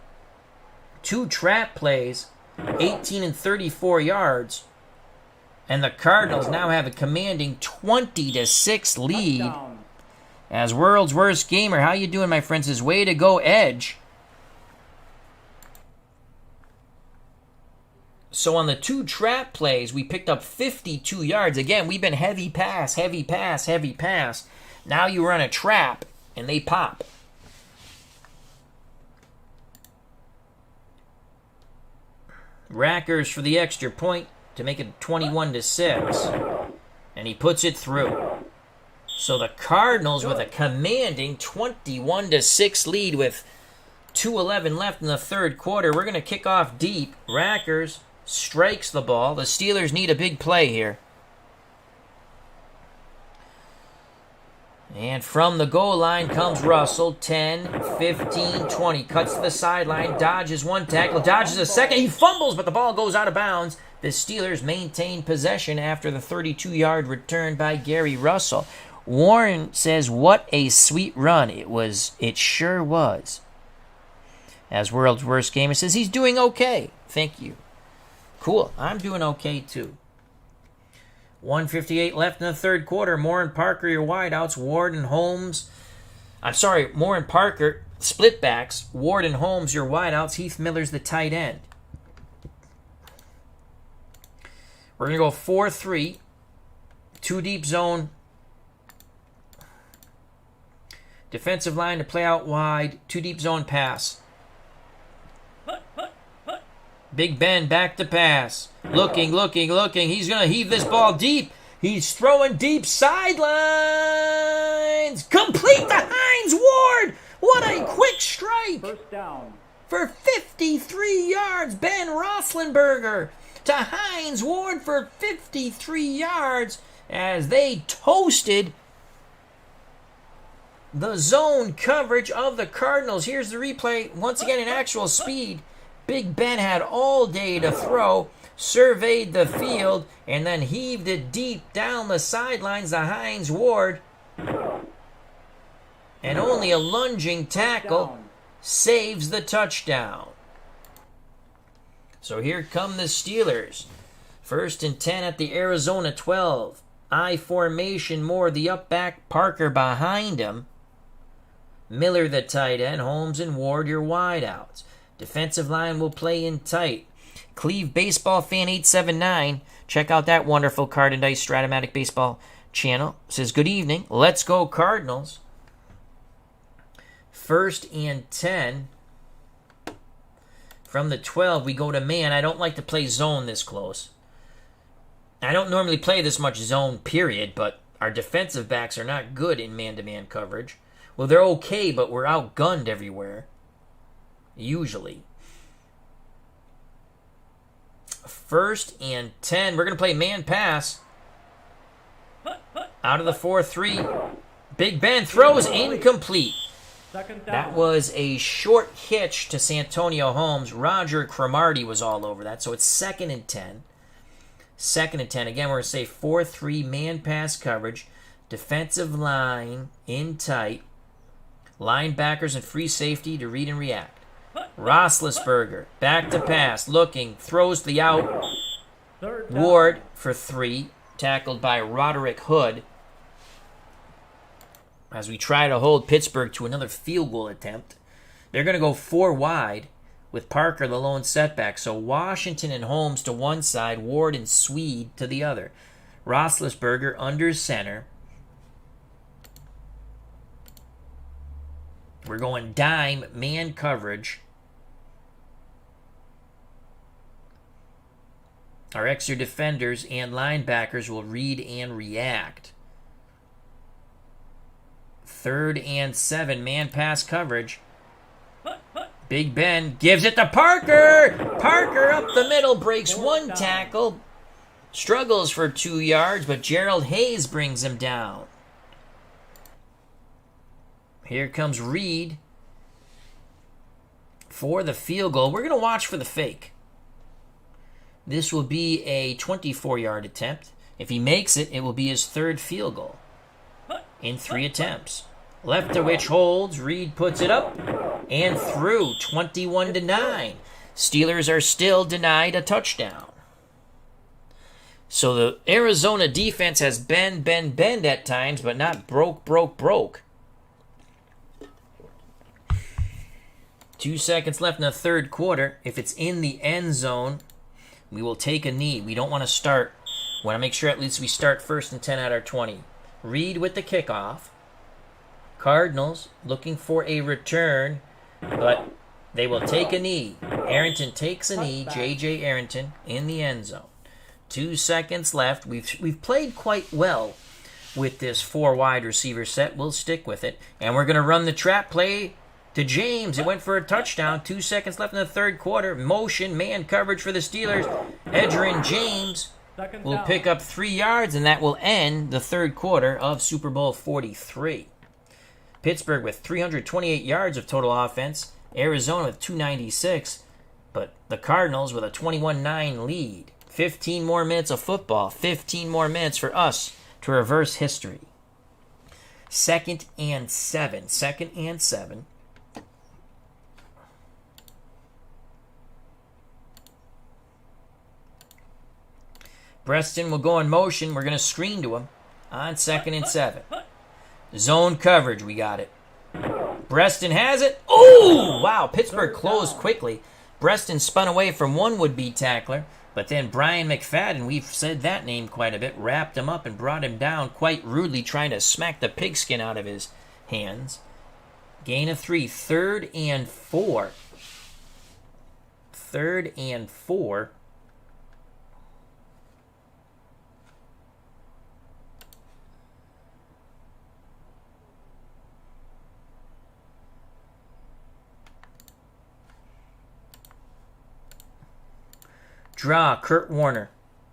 2 trap plays, 18 and 34 yards. And the Cardinals now have a commanding 20-6 lead. Touchdown. As World's Worst Gamer, how you doing, my friends? Says, way to go, Edge. So on the 2 trap plays, we picked up 52 yards. Again, we've been heavy pass. Now you run a trap, and they pop. Rackers for the extra point to make it 21-6. And he puts it through. So the Cardinals with a commanding 21-6 lead with 2:11 left in the third quarter. We're going to kick off deep. Rackers strikes the ball. The Steelers need a big play here. And from the goal line comes Russell. 10, 15, 20. Cuts to the sideline. Dodges one tackle. Dodges a second. He fumbles, but the ball goes out of bounds. The Steelers maintain possession after the 32-yard return by Gary Russell. Warren says, what a sweet run it was. It sure was. As World's Worst Gamer says, he's doing okay. Thank you. Cool. I'm doing okay, too. 1:58 left in the third quarter. Moore and Parker, your wideouts. Ward and Holmes. Moore and Parker, split backs. Ward and Holmes, your wideouts. Heath Miller's the tight end. We're going to go 4-3. 2-deep zone. Defensive line to play out wide. 2-deep zone pass. Big Ben back to pass. Looking. He's going to heave this ball deep. He's throwing deep sidelines. Complete to Hines Ward. What a quick strike. First down. For 53 yards, Ben Roethlisberger to Hines Ward for 53 yards as they toasted the zone coverage of the Cardinals. Here's the replay. Once again in actual speed. Big Ben had all day to throw, surveyed the field, and then heaved it deep down the sidelines to Hines Ward. And only a lunging tackle saves the touchdown. So here come the Steelers. 1st and 10 at the Arizona 12. I formation, Moore the up back, Parker behind him. Miller the tight end, Holmes and Ward your wideouts. Defensive line will play in tight. Cleve Baseball Fan 879. Check out that wonderful Card and Dice Stratomatic Baseball channel. Says, good evening. Let's go Cardinals. 1st and 10 From the 12, we go to man. I don't like to play zone this close. I don't normally play this much zone, period, but our defensive backs are not good in man-to-man coverage. Well, they're okay, but we're outgunned everywhere. Usually. 1st and 10. We're going to play man pass. Out of the 4-3. Big Ben throws incomplete. That was a short hitch to Santonio Holmes. Roger Cromartie was all over that. So it's 2nd and 10. 2nd and 10. Again, we're going to say 4-3 man pass coverage. Defensive line in tight. Linebackers and free safety to read and react. Roethlisberger back to pass. Looking. Throws the out. Ward for 3. Tackled by Roderick Hood. As we try to hold Pittsburgh to another field goal attempt. They're going to go 4 wide with Parker the lone setback. So Washington and Holmes to one side, Ward and Swede to the other. Roethlisberger under center. We're going dime man coverage. Our extra defenders and linebackers will read and react. 3rd and 7, man pass coverage. Big Ben gives it to Parker. Parker up the middle, breaks 1 tackle. Struggles for 2 yards, but Gerald Hayes brings him down. Here comes Reed for the field goal. We're going to watch for the fake. This will be a 24-yard attempt. If he makes it, it will be his 3rd field goal in 3 attempts. Left to which holds. Reed puts it up and through. 21-9. Steelers are still denied a touchdown. So the Arizona defense has bend at times, but not broke. 2 seconds left in the 3rd quarter. If it's in the end zone, we will take a knee. We don't want to start. We want to make sure at least we start 1st and 10 at our 20. Reed with the kickoff. Cardinals looking for a return, but they will take a knee. Arrington takes a knee. J.J. Arrington in the end zone. 2 seconds left. We've played quite well with this 4 wide receiver set. We'll stick with it. And we're going to run the trap play to James. It went for a touchdown. 2 seconds left in the 3rd quarter. Motion, man coverage for the Steelers. Edgerrin James will pick up 3 yards, and that will end the 3rd quarter of Super Bowl 43. Pittsburgh with 328 yards of total offense. Arizona with 296. But the Cardinals with a 21-9 lead. 15 more minutes of football. 15 more minutes for us to reverse history. 2nd and 7. 2nd and 7. Preston will go in motion. We're going to screen to him on 2nd and 7. Zone coverage, we got it. Breaston has it. Oh, wow. Pittsburgh closed quickly. Breaston spun away from one would-be tackler, but then Brian McFadden, we've said that name quite a bit, wrapped him up and brought him down quite rudely, trying to smack the pigskin out of his hands. Gain of 3. 3rd and 4. 3rd and 4. Draw, Kurt Warner.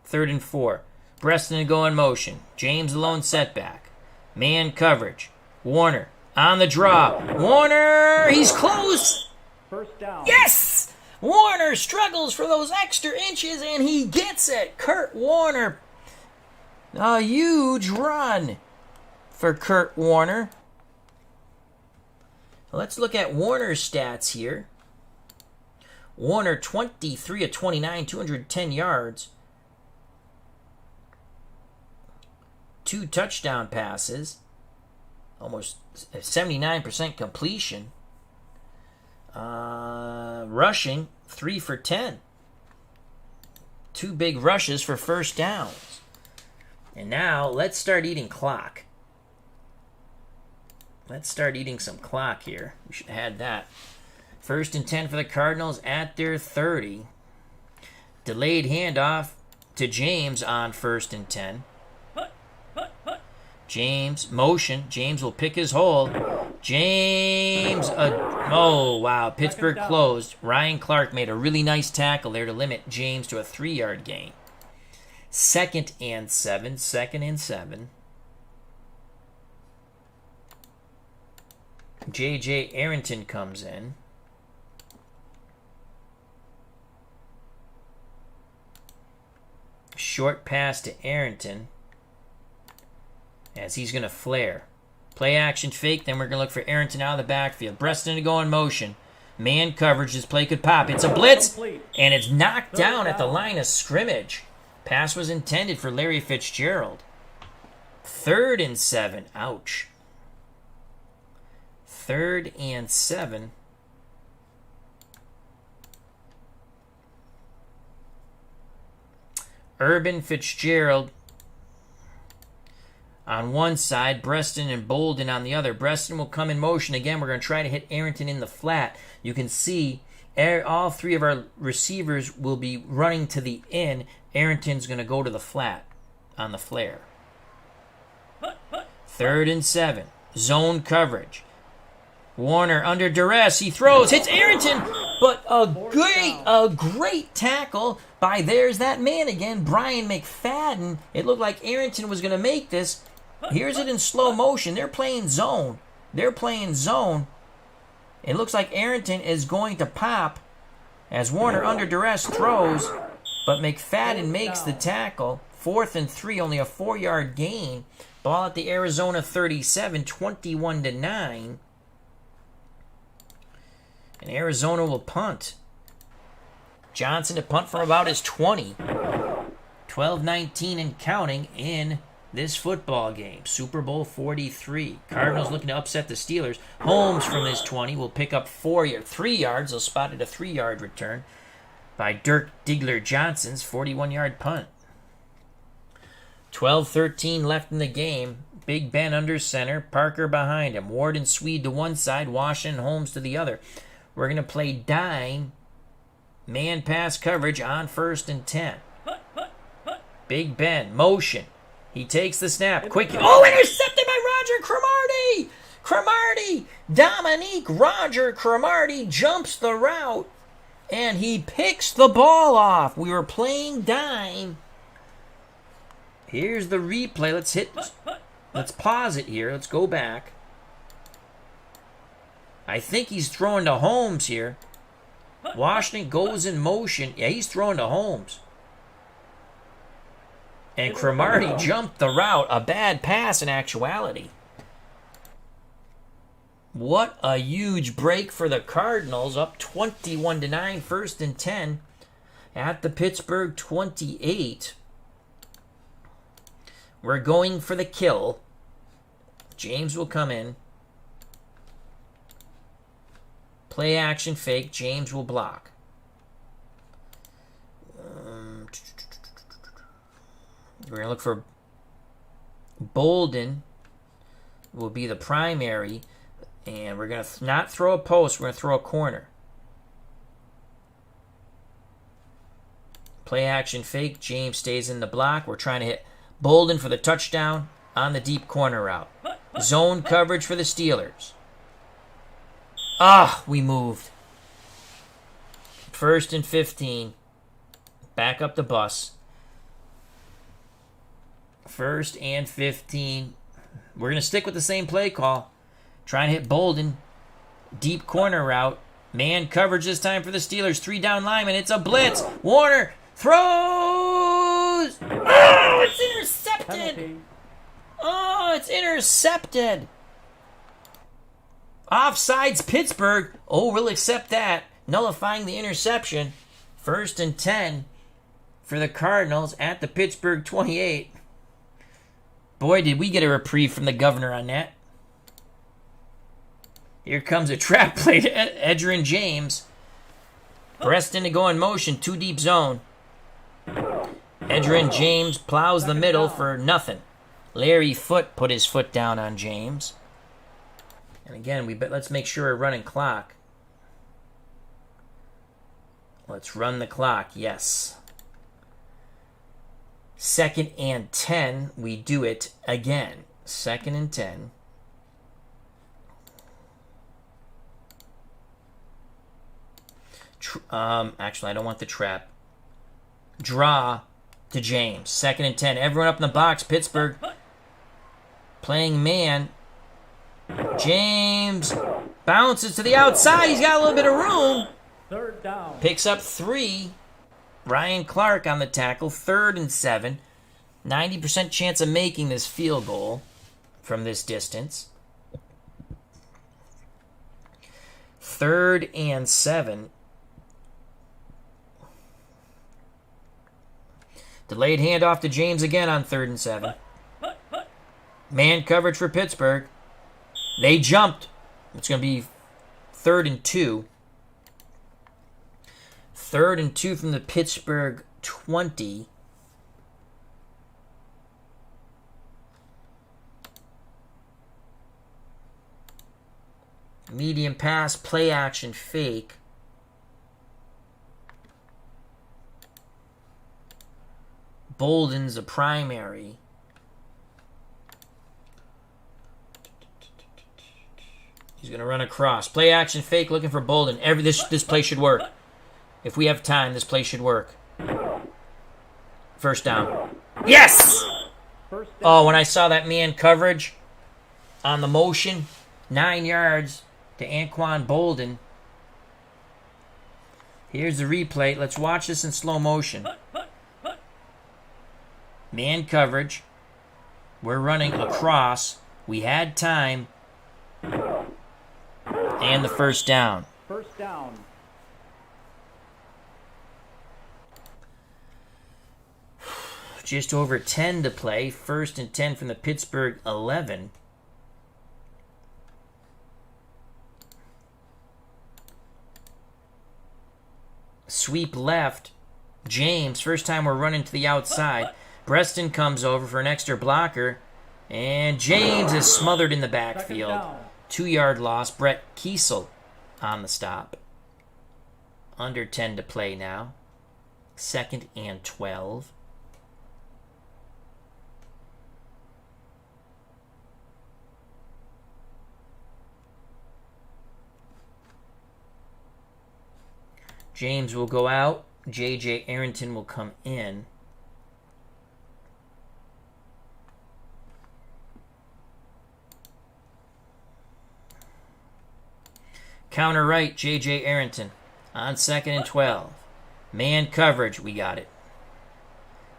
3rd and 4. Breaston to go in motion. James alone setback. Man coverage. Warner on the draw. Warner, he's close. 1st down. Yes! Warner struggles for those extra inches, and he gets it. Kurt Warner. A huge run for Kurt Warner. Let's look at Warner's stats here. Warner, 23 of 29, 210 yards. 2 touchdown passes. Almost 79% completion. Rushing, 3 for 10. 2 big rushes for 1st downs. And now, let's start eating clock. Let's start eating some clock here. We should have had that First and 10 for the Cardinals at their 30. Delayed handoff to James on first and 10. James, motion. James will pick his hole. James, oh, wow. Pittsburgh closed. Ryan Clark made a really nice tackle there to limit James to a 3-yard gain. Second and 7. J.J. Arrington comes in. Short pass to Arrington as he's going to flare. Play action fake, then we're going to look for Arrington out of the backfield. Breston to go in motion. Man coverage, this play could pop. It's a blitz, and it's knocked down at the line of scrimmage. Pass was intended for Larry Fitzgerald. 3rd and 7. Ouch. 3rd and 7. Urban, Fitzgerald on one side, Breston and Bolden on the other. Breston will come in motion again. We're going to try to hit Arrington in the flat. You can see all three of our receivers will be running to the in. Arrington's going to go to the flat on the flare. 3rd and 7. Zone coverage. Warner under duress. He throws, hits Arrington, but a great tackle by there's that man again, Brian McFadden. It looked like Arrington was going to make this. Here's it in slow motion. They're playing zone. It looks like Arrington is going to pop as Warner under duress throws, but McFadden makes the tackle. 4th and 3, only a 4-yard gain. Ball at the Arizona 37, 21-9. And Arizona will punt. Johnson to punt from about his 20. 12-19 and counting in this football game. Super Bowl 43. Cardinals looking to upset the Steelers. Holmes from his 20 will pick up 3 yards. They'll spot it a 3-yard return by Dirk Diggler Johnson's 41-yard punt. 12-13 left in the game. Big Ben under center. Parker behind him. Ward and Swede to one side. Washington Holmes to the other. We're going to play dime man pass coverage on 1st and 10. Big Ben, motion. He takes the snap. Quick. Oh, intercepted by Roger Cromartie. Dominique Roger Cromartie jumps the route, and he picks the ball off. We were playing dime. Here's the replay. Let's pause it here. Let's go back. I think he's throwing to Holmes here. Washington goes in motion. Yeah, he's throwing to Holmes. And Cromartie jumped the route. A bad pass in actuality. What a huge break for the Cardinals. Up 21-9, 1st and 10 at the Pittsburgh 28. We're going for the kill. James will come in. Play action fake. James will block. We're going to look for Bolden will be the primary. And we're going to not throw a post. We're going to throw a corner. Play action fake. James stays in the block. We're trying to hit Bolden for the touchdown on the deep corner route. Zone coverage for the Steelers. We moved. 1st and 15. Back up the bus. 1st and 15. We're going to stick with the same play call. Trying to hit Bolden. Deep corner route. Man coverage this time for the Steelers. 3 down linemen. It's a blitz. Warner throws. It's intercepted. It's intercepted. Offsides Pittsburgh. We'll accept that. Nullifying the interception. 1st and 10 for the Cardinals at the Pittsburgh 28. Boy, did we get a reprieve from the governor on that. Here comes a trap play to Edgerrin James. Preston to go in motion. 2 deep zone. Edgerrin James plows the middle for nothing. Larry Foote put his foot down on James. And again, let's make sure we're running clock. Let's run the clock. Yes. 2nd and 10. We do it again. 2nd and 10. Actually, I don't want the trap. Draw to James. 2nd and 10. Everyone up in the box. Pittsburgh playing man. James bounces to the outside. He's got a little bit of room. 3rd down. Picks up 3. Ryan Clark on the tackle. 3rd and 7. 90% chance of making this field goal from this distance. 3rd and 7. Delayed handoff to James again on 3rd and 7. Man coverage for Pittsburgh. They jumped. It's going to be 3rd and 2. 3rd and 2 from the Pittsburgh 20. Medium pass, play action, fake. Bolden's a primary. He's going to run across. Play action, fake, looking for Bolden. This play should work. If we have time, this play should work. 1st down. Yes! Oh, when I saw that man coverage on the motion, 9 yards to Anquan Bolden. Here's the replay. Let's watch this in slow motion. Man coverage. We're running across. We had time. And the 1st down. 1st down. Just over 10 to play. 1st and 10 from the Pittsburgh 11. Sweep left. James, first time we're running to the outside. Breston comes over for an extra blocker. And James is smothered in the backfield. 2-yard loss. Brett Kiesel on the stop. Under 10 to play now. 2nd and 12. James will go out. J.J. Arrington will come in. Counter right, J.J. Arrington. On 2nd and 12. Man coverage, we got it.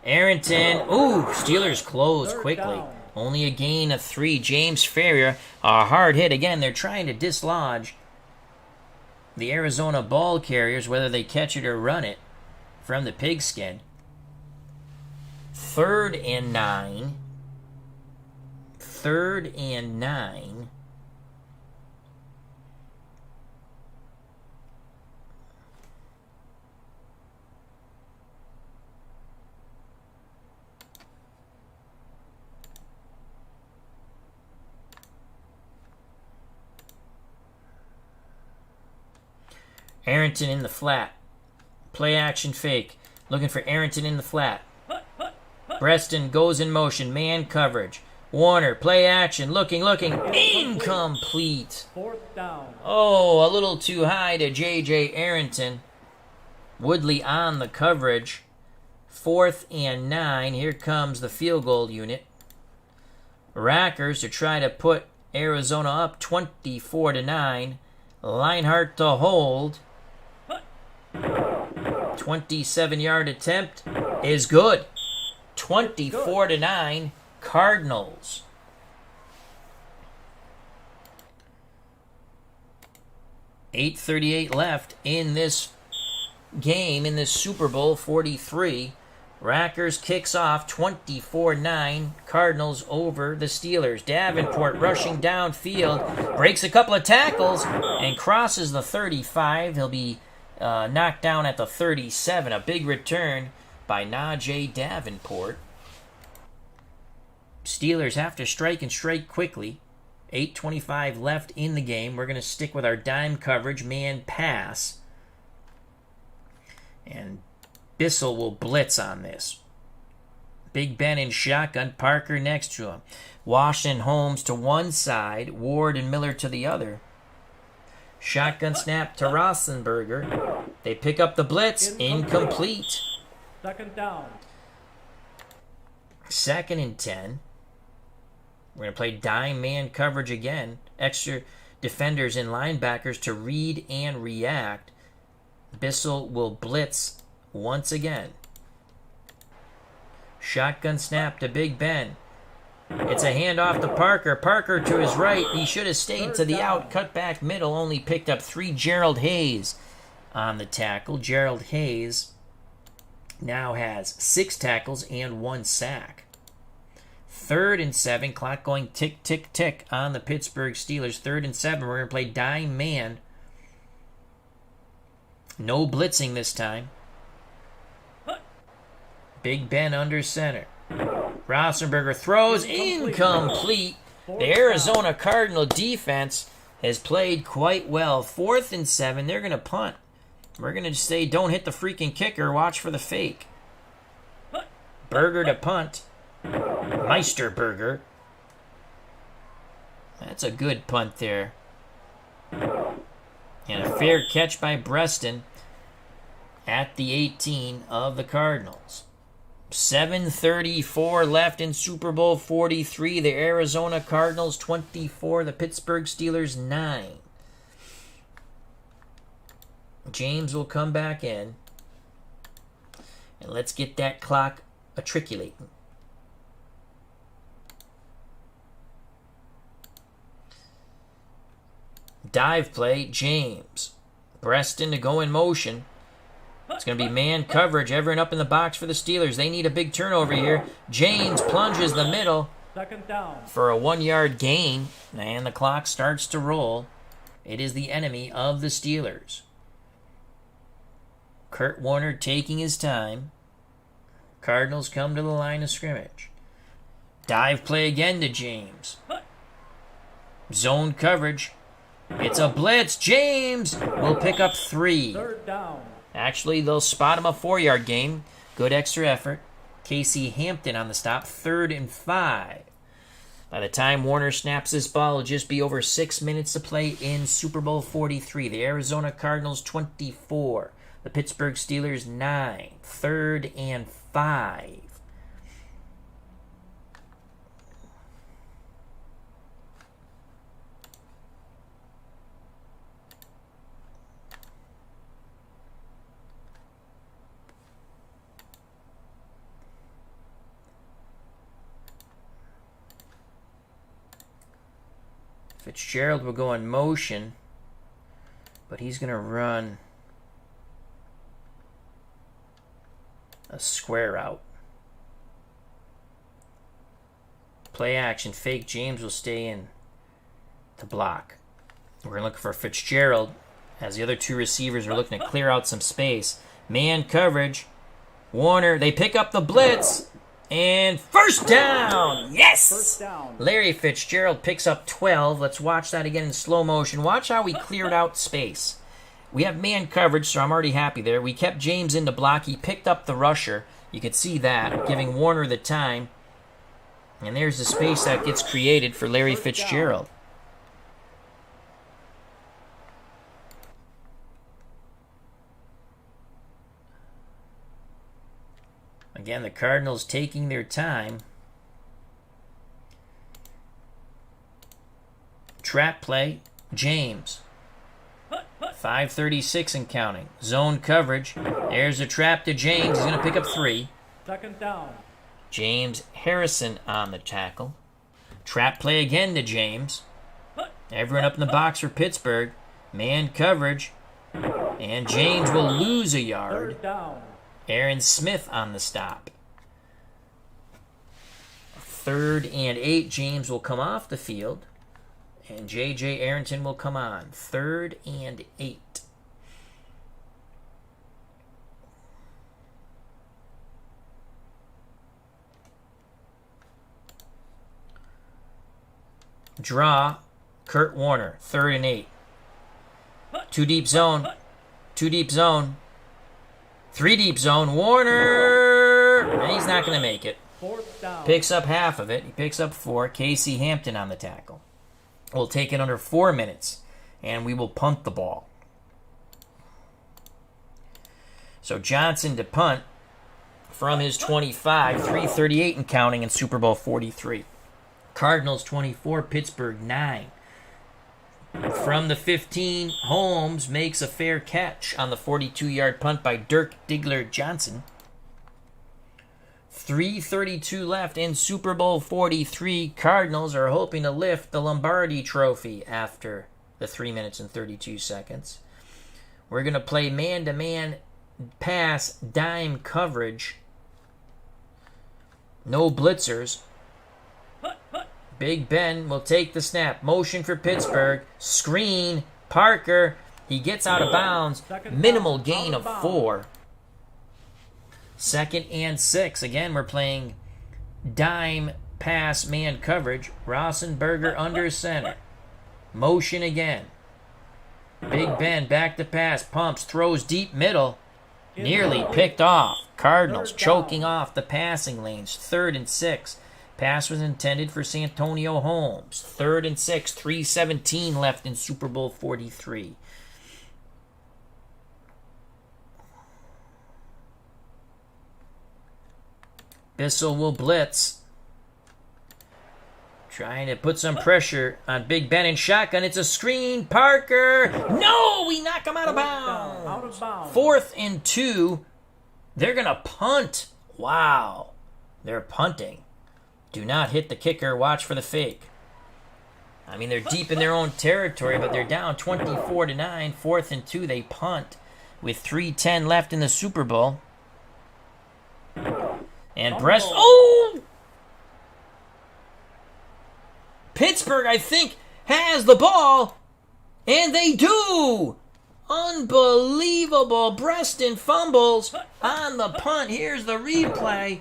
Arrington. Ooh, Steelers close quickly. Only a gain of 3. James Ferrier, a hard hit. Again, they're trying to dislodge the Arizona ball carriers, whether they catch it or run it, from the pigskin. 3rd and 9. 3rd and 9. Arrington in the flat. Play action fake. Looking for Arrington in the flat. Breston goes in motion. Man coverage. Warner, play action. Looking. Incomplete. 4th down. Oh, a little too high to J.J. Arrington. Woodley on the coverage. 4th and 9. Here comes the field goal unit. Rackers to try to put Arizona up 24-9. Leinart to hold. 27-yard attempt is good. 24-9 Cardinals. .38 left in this game, in this Super Bowl 43. Rackers kicks off 24-9. Cardinals over the Steelers. Davenport rushing downfield. Breaks a couple of tackles and crosses the 35. He'll be knocked down at the 37. A big return by Najee Davenport. Steelers have to strike and strike quickly. 8:25 left in the game. We're going to stick with our dime coverage, man pass. And Bissell will blitz on this. Big Ben in shotgun, Parker next to him. Washington Holmes to one side, Ward and Miller to the other. Shotgun snap to Roethlisberger. They pick up the blitz, incomplete. Second down. 2nd and 10. We're going to play dime man coverage again. Extra defenders and linebackers to read and react. Bissell will blitz once again. Shotgun snap to Big Ben. It's a handoff to Parker. Parker to his right. He should have stayed to the out. Cut back middle. Only picked up 3. Gerald Hayes on the tackle. Gerald Hayes now has 6 tackles and 1 sack. 3rd and 7. Clock going tick, tick, tick on the Pittsburgh Steelers. 3rd and 7. We're going to play dime man. No blitzing this time. Big Ben under center. Roethlisberger throws incomplete. The Arizona Cardinal defense has played quite well. 4th and 7. They're going to punt. We're going to say don't hit the freaking kicker. Watch for the fake. Berger to punt. Meisterberger. That's a good punt there. And a fair catch by Breston at the 18 of the Cardinals. 7:34 left in Super Bowl 43. The Arizona Cardinals 24, the Pittsburgh Steelers 9. James will come back in. And let's get that clock matriculating. Dive play, James. Breston to go in motion. It's going to be man coverage. Everyone up in the box for the Steelers. They need a big turnover here. James plunges the middle Second down. for a 1-yard gain. And the clock starts to roll. It is the enemy of the Steelers. Kurt Warner taking his time. Cardinals come to the line of scrimmage. Dive play again to James. Zone coverage. It's a blitz. James will pick up 3. Third down. Actually, they'll spot him a 4-yard gain. Good extra effort. Casey Hampton on the stop. 3rd and 5. By the time Warner snaps this ball, it'll just be over 6 minutes to play in Super Bowl 43. The Arizona Cardinals 24. The Pittsburgh Steelers 9. 3rd and 5. Fitzgerald will go in motion, but he's going to run a square out. Play action, fake. James will stay in to block. We're going to look for Fitzgerald as the other 2 receivers are looking to clear out some space. Man coverage. Warner, they pick up the blitz. And first down! Yes! First down. Larry Fitzgerald picks up 12. Let's watch that again in slow motion. Watch how we cleared out space. We have man coverage, so I'm already happy there. We kept James in the block. He picked up the rusher. You could see that, giving Warner the time. And there's the space that gets created for Larry Fitzgerald. Again, the Cardinals taking their time. Trap play, James. 5:36 and counting. Zone coverage. There's a trap to James. He's going to pick up 3. Second down. James Harrison on the tackle. Trap play again to James. Everyone up in the box for Pittsburgh. Man coverage. And James will lose a yard. Third down. Aaron Smith on the stop. 3rd and 8. James will come off the field. And J.J. Arrington will come on. 3rd and 8. Draw. Kurt Warner. 3rd and 8. 2 deep zone. 2 deep zone. 3 deep zone. Warner. And he's not going to make it. 4th down. Picks up half of it. He picks up 4. Casey Hampton on the tackle. We'll take it under 4 minutes, and we will punt the ball. So Johnson to punt from his 25, 3:38 and counting in Super Bowl 43. Cardinals 24, Pittsburgh 9. From the 15, Holmes makes a fair catch on the 42-yard punt by Dirk Diggler Johnson. 3:32 left in Super Bowl 43. Cardinals are hoping to lift the Lombardi Trophy after the 3 minutes and 32 seconds. We're going to play man-to-man pass dime coverage. No blitzers. Big Ben will take the snap. Motion for Pittsburgh. Screen. Parker. He gets out of bounds. Minimal gain of 4. 2nd and 6. Again, we're playing dime pass man coverage. Roethlisberger under center. Motion again. Big Ben back to pass. Pumps. Throws deep middle. Nearly picked off. Cardinals choking off the passing lanes. 3rd and 6. Pass was intended for Santonio Holmes. 3rd and 6. 3:17 left in Super Bowl 43. Bissell will blitz. Trying to put some pressure on Big Ben in shotgun. It's a screen. Parker. No, we knock him out of bounds. Out of bounds. 4th and 2. They're going to punt. Wow. They're punting. Do not hit the kicker. Watch for the fake. I mean, they're deep in their own territory, but they're down 24-9. 4th and 2. They punt with 3:10 left in the Super Bowl. And Breast. Oh! Pittsburgh, I think, has the ball. And they do. Unbelievable. Breaston fumbles on the punt. Here's the replay.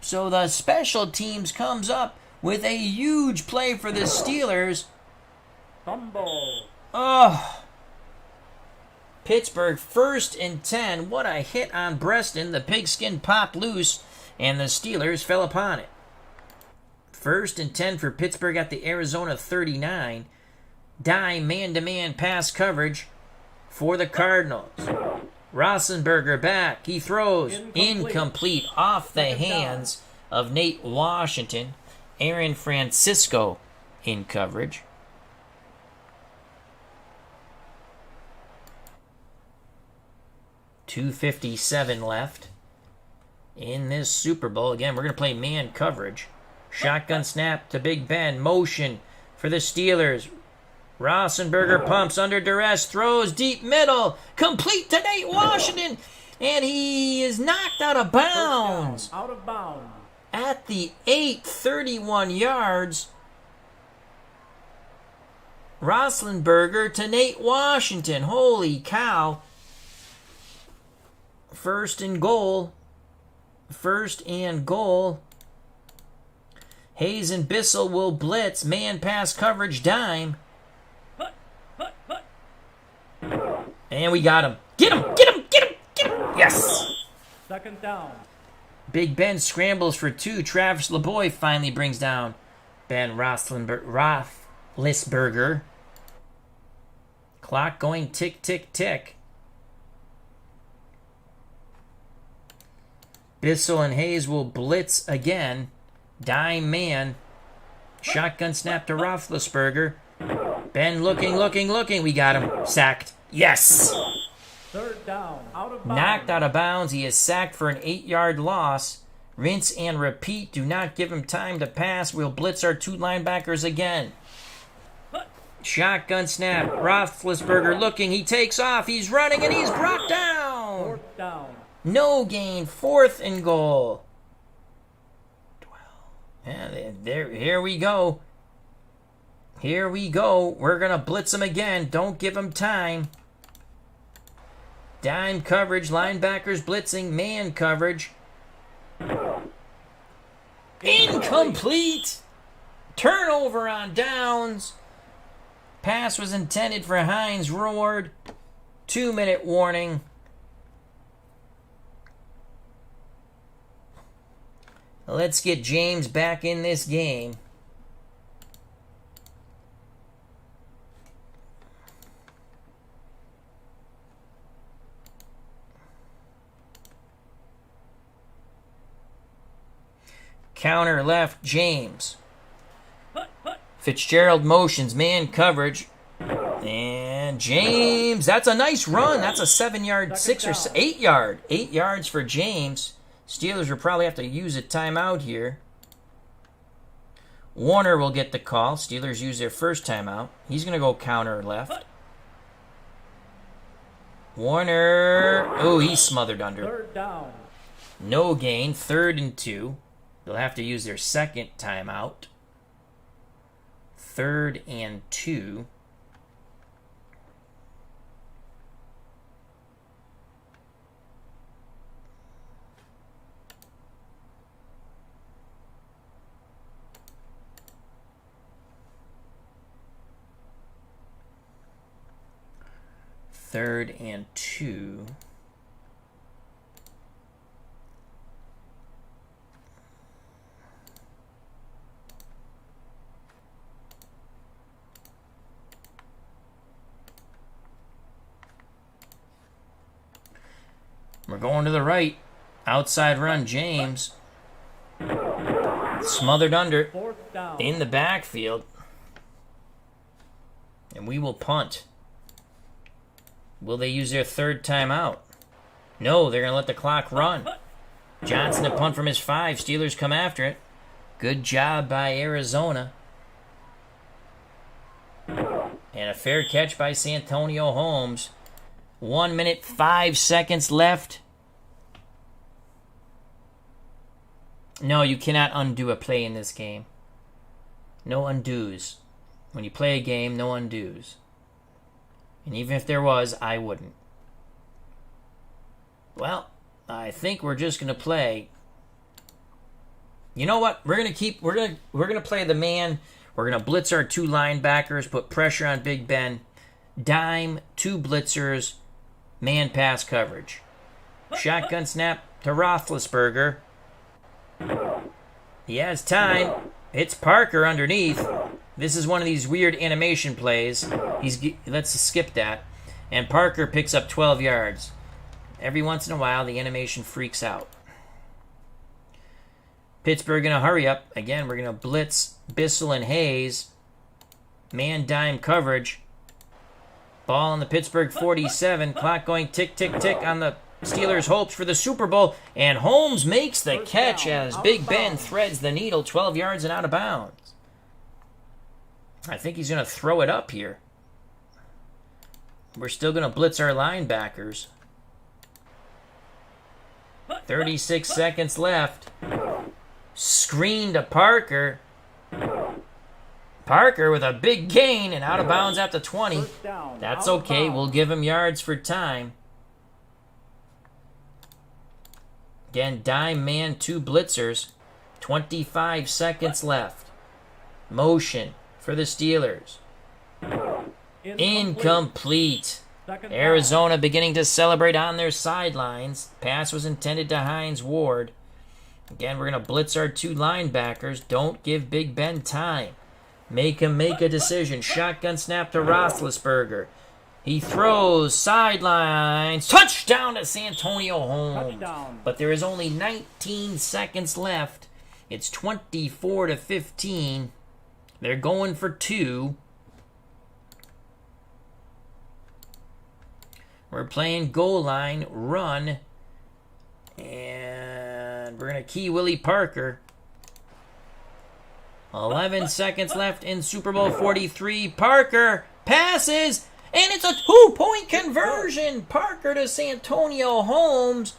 So the special teams comes up with a huge play for the Steelers. Fumble. Oh. Pittsburgh 1st and 10. What a hit on Breaston. The pigskin popped loose, and the Steelers fell upon it. 1st and 10 for Pittsburgh at the Arizona 39. Dime man-to-man pass coverage for the Cardinals. Roethlisberger back. He throws. Incomplete off the hands of Nate Washington. Aaron Francisco in coverage. .257 left in this Super Bowl. Again, we're going to play man coverage. Shotgun snap to Big Ben. Motion for the Steelers. Roethlisberger pumps under duress. Throws deep middle. Complete to Nate Washington. And he is knocked out of bounds. Out of bounds. At the 8, 31 yards. Roethlisberger to Nate Washington. Holy cow. 1st and goal. 1st and goal. Hayes and Bissell will blitz. Man pass coverage dime. And we got him. Get him! Get him! Get him! Get him! Yes! 2nd down. Big Ben scrambles for 2. Travis LeBoy finally brings down Ben Roethlisberger. Clock going tick, tick, tick. Bissell and Hayes will blitz again. Dime man. Shotgun snap to Roethlisberger. Ben looking. We got him. Sacked. Yes! 3rd down. Out of bounds. Knocked out of bounds. He is sacked for an 8-yard loss. Rinse and repeat. Do not give him time to pass. We'll blitz our 2 linebackers again. Shotgun snap. Roethlisberger looking. He takes off. He's running and he's brought down. 4th down. No gain. 4th and goal. 12. Yeah, here we go. Here we go. We're going to blitz him again. Don't give him time. Dime coverage. Linebackers blitzing. Man coverage. Incomplete. Turnover on downs. Pass was intended for Hines Ward. 2-minute warning. Let's get James back in this game. Counter left, James. Fitzgerald motions, man coverage. And James, that's a nice run. That's a 7-yard, 6 or 8 yard. 8 yards for James. Steelers will probably have to use a timeout here. Warner will get the call. Steelers use their first timeout. He's going to go counter left. Warner. Oh, he's smothered under. Third down. No gain. 3rd and 2. They'll have to use their second timeout. 3rd and 2. Third and 2. We're going to the right. Outside run, James. Smothered under. Fourth down. In the backfield. And we will punt. Will they use their 3rd timeout? No, they're going to let the clock run. Johnson to punt from his 5. Steelers come after it. Good job by Arizona. And a fair catch by Santonio Holmes. 1 minute, 5 seconds left. No, you cannot undo a play in this game. No undos. When you play a game, no undos. And even if there was, I wouldn't. Well, I think we're just gonna play. You know what? We're gonna play the man. We're gonna blitz our 2 linebackers, put pressure on Big Ben, dime 2 blitzers, man pass coverage. Shotgun snap to Roethlisberger. He has time. It's Parker underneath. This is one of these weird animation plays. Let's skip that. And Parker picks up 12 yards. Every once in a while, the animation freaks out. Pittsburgh going to hurry up. Again, we're going to blitz Bissell and Hayes. Man dime coverage. Ball on the Pittsburgh 47. Clock going tick, tick, tick on the Steelers' hopes for the Super Bowl. And Holmes makes the catch as Big Ben threads the needle 12 yards and out of bounds. I think he's going to throw it up here. We're still going to blitz our linebackers. 36 seconds left. Screen to Parker. Parker with a big gain and out of bounds at the 20. That's okay. We'll give him yards for time. Again, dime man, 2 blitzers. 25 seconds left. Motion for the Steelers. Incomplete. Arizona beginning to celebrate on their sidelines. Pass was intended to Hines Ward. Again, we're going to blitz our 2 linebackers. Don't give Big Ben time. Make him make a decision. Shotgun snap to Roethlisberger. He throws sidelines. Touchdown to Santonio Holmes. Touchdown. But there is only 19 seconds left. It's 24-15. They're going for 2. We're playing goal line, run. And we're going to key Willie Parker. 11 seconds left in Super Bowl 43. Parker passes. And it's a 2-point conversion. Parker to Santonio Holmes.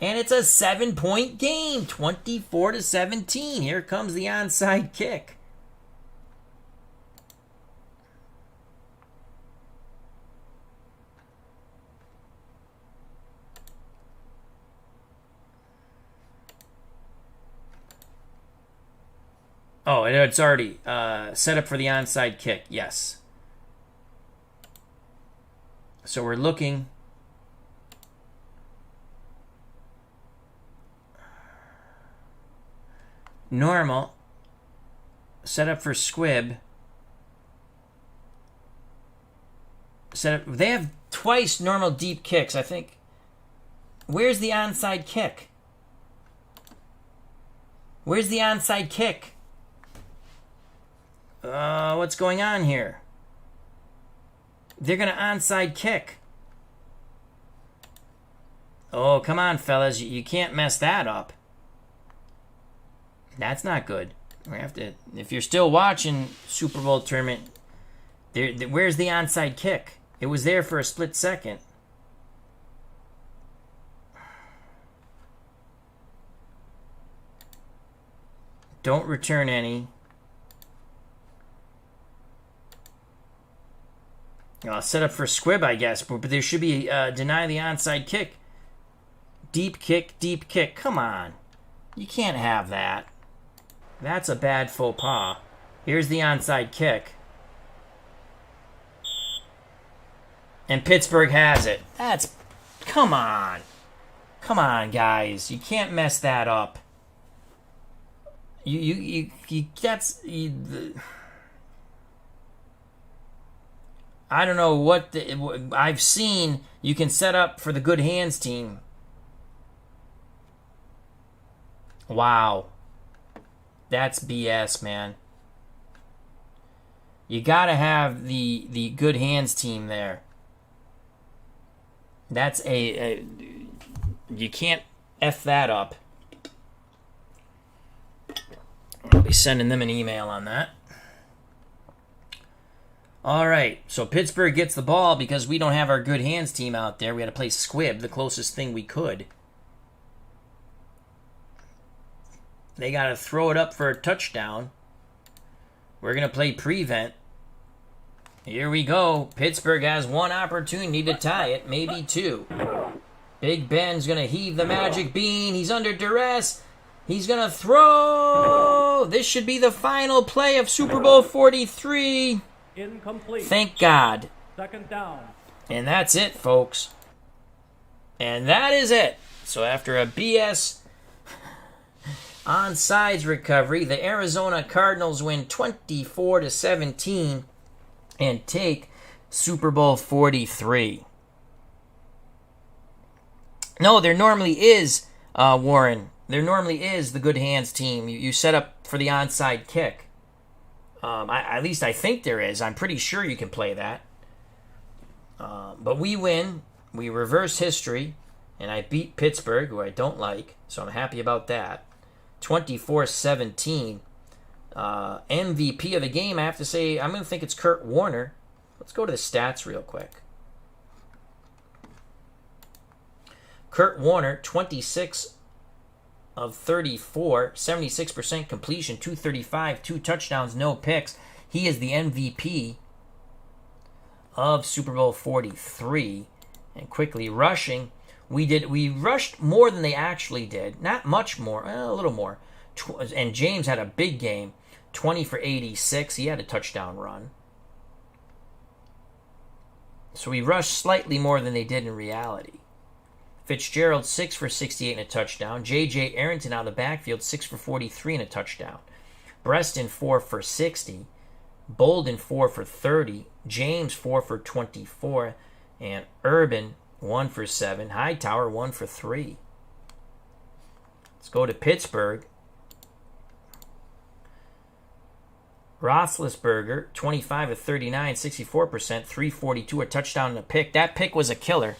And it's a 7-point game. 24-17. Here comes the onside kick. Oh, it's already set up for the onside kick. Yes. So we're looking. normal. Set up for squib. Set up. They have twice normal deep kicks, I think. Where's the onside kick? Where's the onside kick? What's going on here? They're going to onside kick. Oh, come on, fellas. You can't mess that up. That's not good. We have to. If you're still watching Super Bowl tournament, where's the onside kick? It was there for a split second. Don't return any. Set up for squib, I guess, but there should be deny the onside kick. Deep kick, deep kick. Come on. You can't have that. That's a bad faux pas. Here's the onside kick. And Pittsburgh has it. That's... Come on. Come on, guys. You can't mess that up. That's... I don't know what I've seen. You can set up for the good hands team. Wow. That's BS, man. You gotta have the good hands team there. That's you can't F that up. I'll be sending them an email on that. All right, so Pittsburgh gets the ball because we don't have our good hands team out there. We had to play squib, the closest thing we could. They got to throw it up for a touchdown. We're going to play prevent. Here we go. Pittsburgh has one opportunity to tie it, maybe two. Big Ben's going to heave the magic bean. He's under duress. He's going to throw. This should be the final play of Super Bowl 43. Incomplete. Thank God. Second down. And that's it, folks. And that is it. So after a BS onside recovery, the Arizona Cardinals win 24-17 and take Super Bowl 43. No, there normally is, Warren. There normally is the good hands team. You set up for the onside kick. At least I think there is. I'm pretty sure you can play that. But we win. We reverse history. And I beat Pittsburgh, who I don't like. So I'm happy about that. 24-17. MVP of the game, I have to say, I'm going to think it's Kurt Warner. Let's go to the stats real quick. Kurt Warner, 26 of 34, 76% completion, 235, 2 touchdowns, no picks. He is the MVP of Super Bowl 43. And quickly rushing, we rushed more than they actually did. Not much more, a little more. And James had a big game, 20 for 86. He had a touchdown run. So we rushed slightly more than they did in reality. Fitzgerald, 6 for 68 and a touchdown. J.J. Arrington out of the backfield, 6 for 43 and a touchdown. Breston, 4 for 60. Bolden, 4 for 30. James, 4 for 24. And Urban, 1 for 7. Hightower, 1 for 3. Let's go to Pittsburgh. Roethlisberger, 25 of 39, 64%, 342, a touchdown and a pick. That pick was a killer.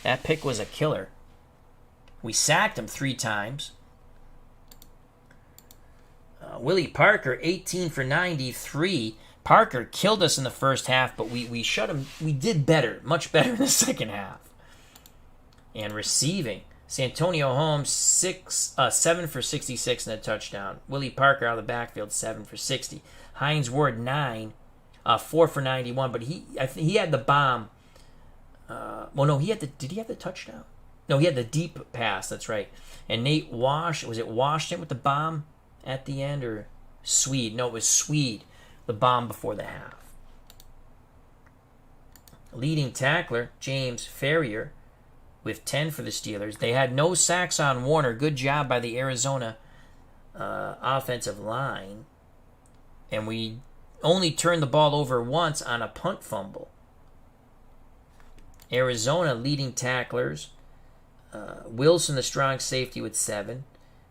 That pick was a killer. We sacked him 3 times. Willie Parker, 18 for 93. Parker killed us in the first half, but we shut him. We did better, much better in the second half. And receiving, Santonio Holmes, 7 for 66 and a touchdown. Willie Parker out of the backfield, 7 for 60. Hines Ward, 9, 4 for 91, but he had the bomb. Did he have the touchdown? No, he had the deep pass, that's right. And Nate was it Washington with the bomb at the end, or Swede? No, it was Swede, the bomb before the half. Leading tackler, James Ferrier, with 10 for the Steelers. They had no sacks on Warner. Good job by the Arizona offensive line, and we only turned the ball over once on a punt fumble. Arizona leading tacklers. Wilson, the strong safety, with 7.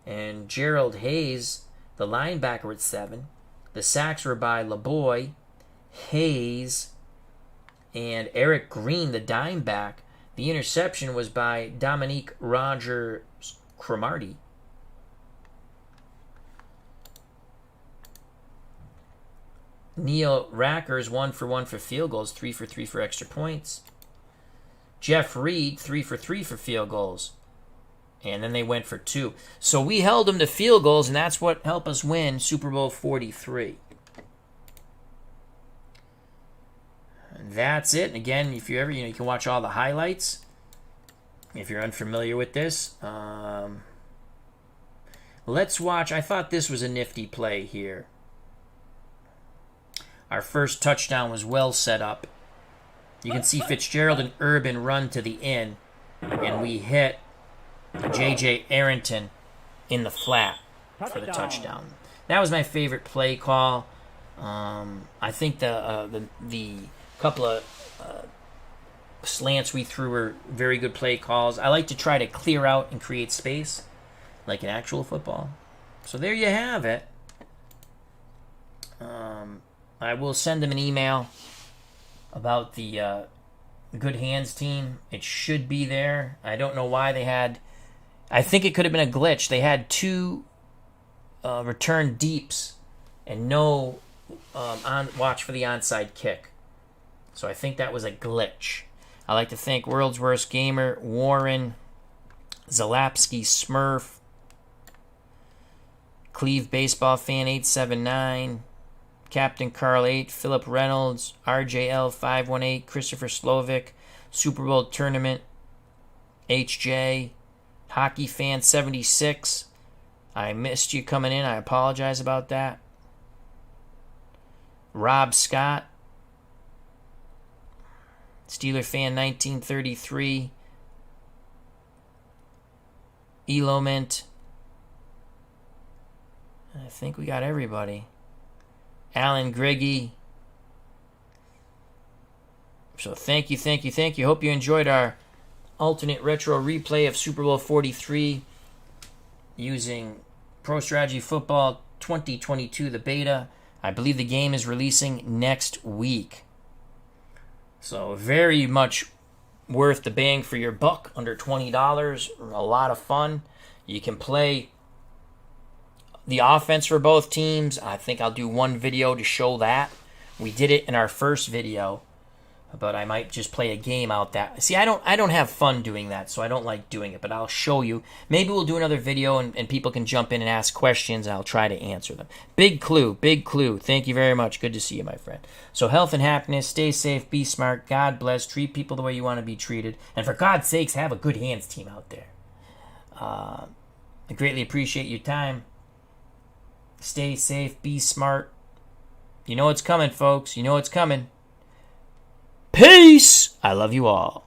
And Gerald Hayes, the linebacker, with 7. The sacks were by LeBoy, Hayes, and Eric Green, the dime back. The interception was by Dominique Rogers-Cromartie. Neil Rackers, 1 for 1 for field goals, 3 for 3 for extra points. Jeff Reed, 3 for 3 for field goals. And then they went for 2. So we held them to field goals, and that's what helped us win Super Bowl 43. And that's it. And again, if you ever, you can watch all the highlights. If you're unfamiliar with this. Let's watch. I thought this was a nifty play here. Our first touchdown was well set up. You can see Fitzgerald and Urban run to the end, and we hit J.J. Arrington in the flat for the touchdown. That was my favorite play call. I think the couple of slants we threw were very good play calls. I like to try to clear out and create space like in actual football. So there you have it. I will send them an email about the Good Hands team. It should be there. I don't know why they had... I think it could have been a glitch. They had 2 return deeps and no watch for the onside kick. So I think that was a glitch. I'd like to thank World's Worst Gamer, Warren, Zalapsky Smurf, Cleve Baseball Fan 879, Captain Carl 8, Philip Reynolds, RJL 518, Christopher Slovic, Super Bowl Tournament, HJ, Hockey Fan 76. I missed you coming in. I apologize about that. Rob Scott, Steeler Fan 1933, Elomint. I think we got everybody. Alan Griggy. So thank you. Hope you enjoyed our alternate retro replay of Super Bowl 43 using Pro Strategy Football 2022, the beta. I believe the game is releasing next week. So very much worth the bang for your buck, under $20. A lot of fun. You can play the offense for both teams. I think I'll do one video to show that. We did it in our first video, but I might just play a game out that. See, I don't have fun doing that, so I don't like doing it, but I'll show you. Maybe we'll do another video and people can jump in and ask questions, and I'll try to answer them. Big clue. Thank you very much. Good to see you, my friend. So health and happiness, stay safe, be smart, God bless, treat people the way you want to be treated, and for God's sakes, have a Good Hands team out there. I greatly appreciate your time. Stay safe, be smart. You know it's coming, folks. You know it's coming. Peace! I love you all.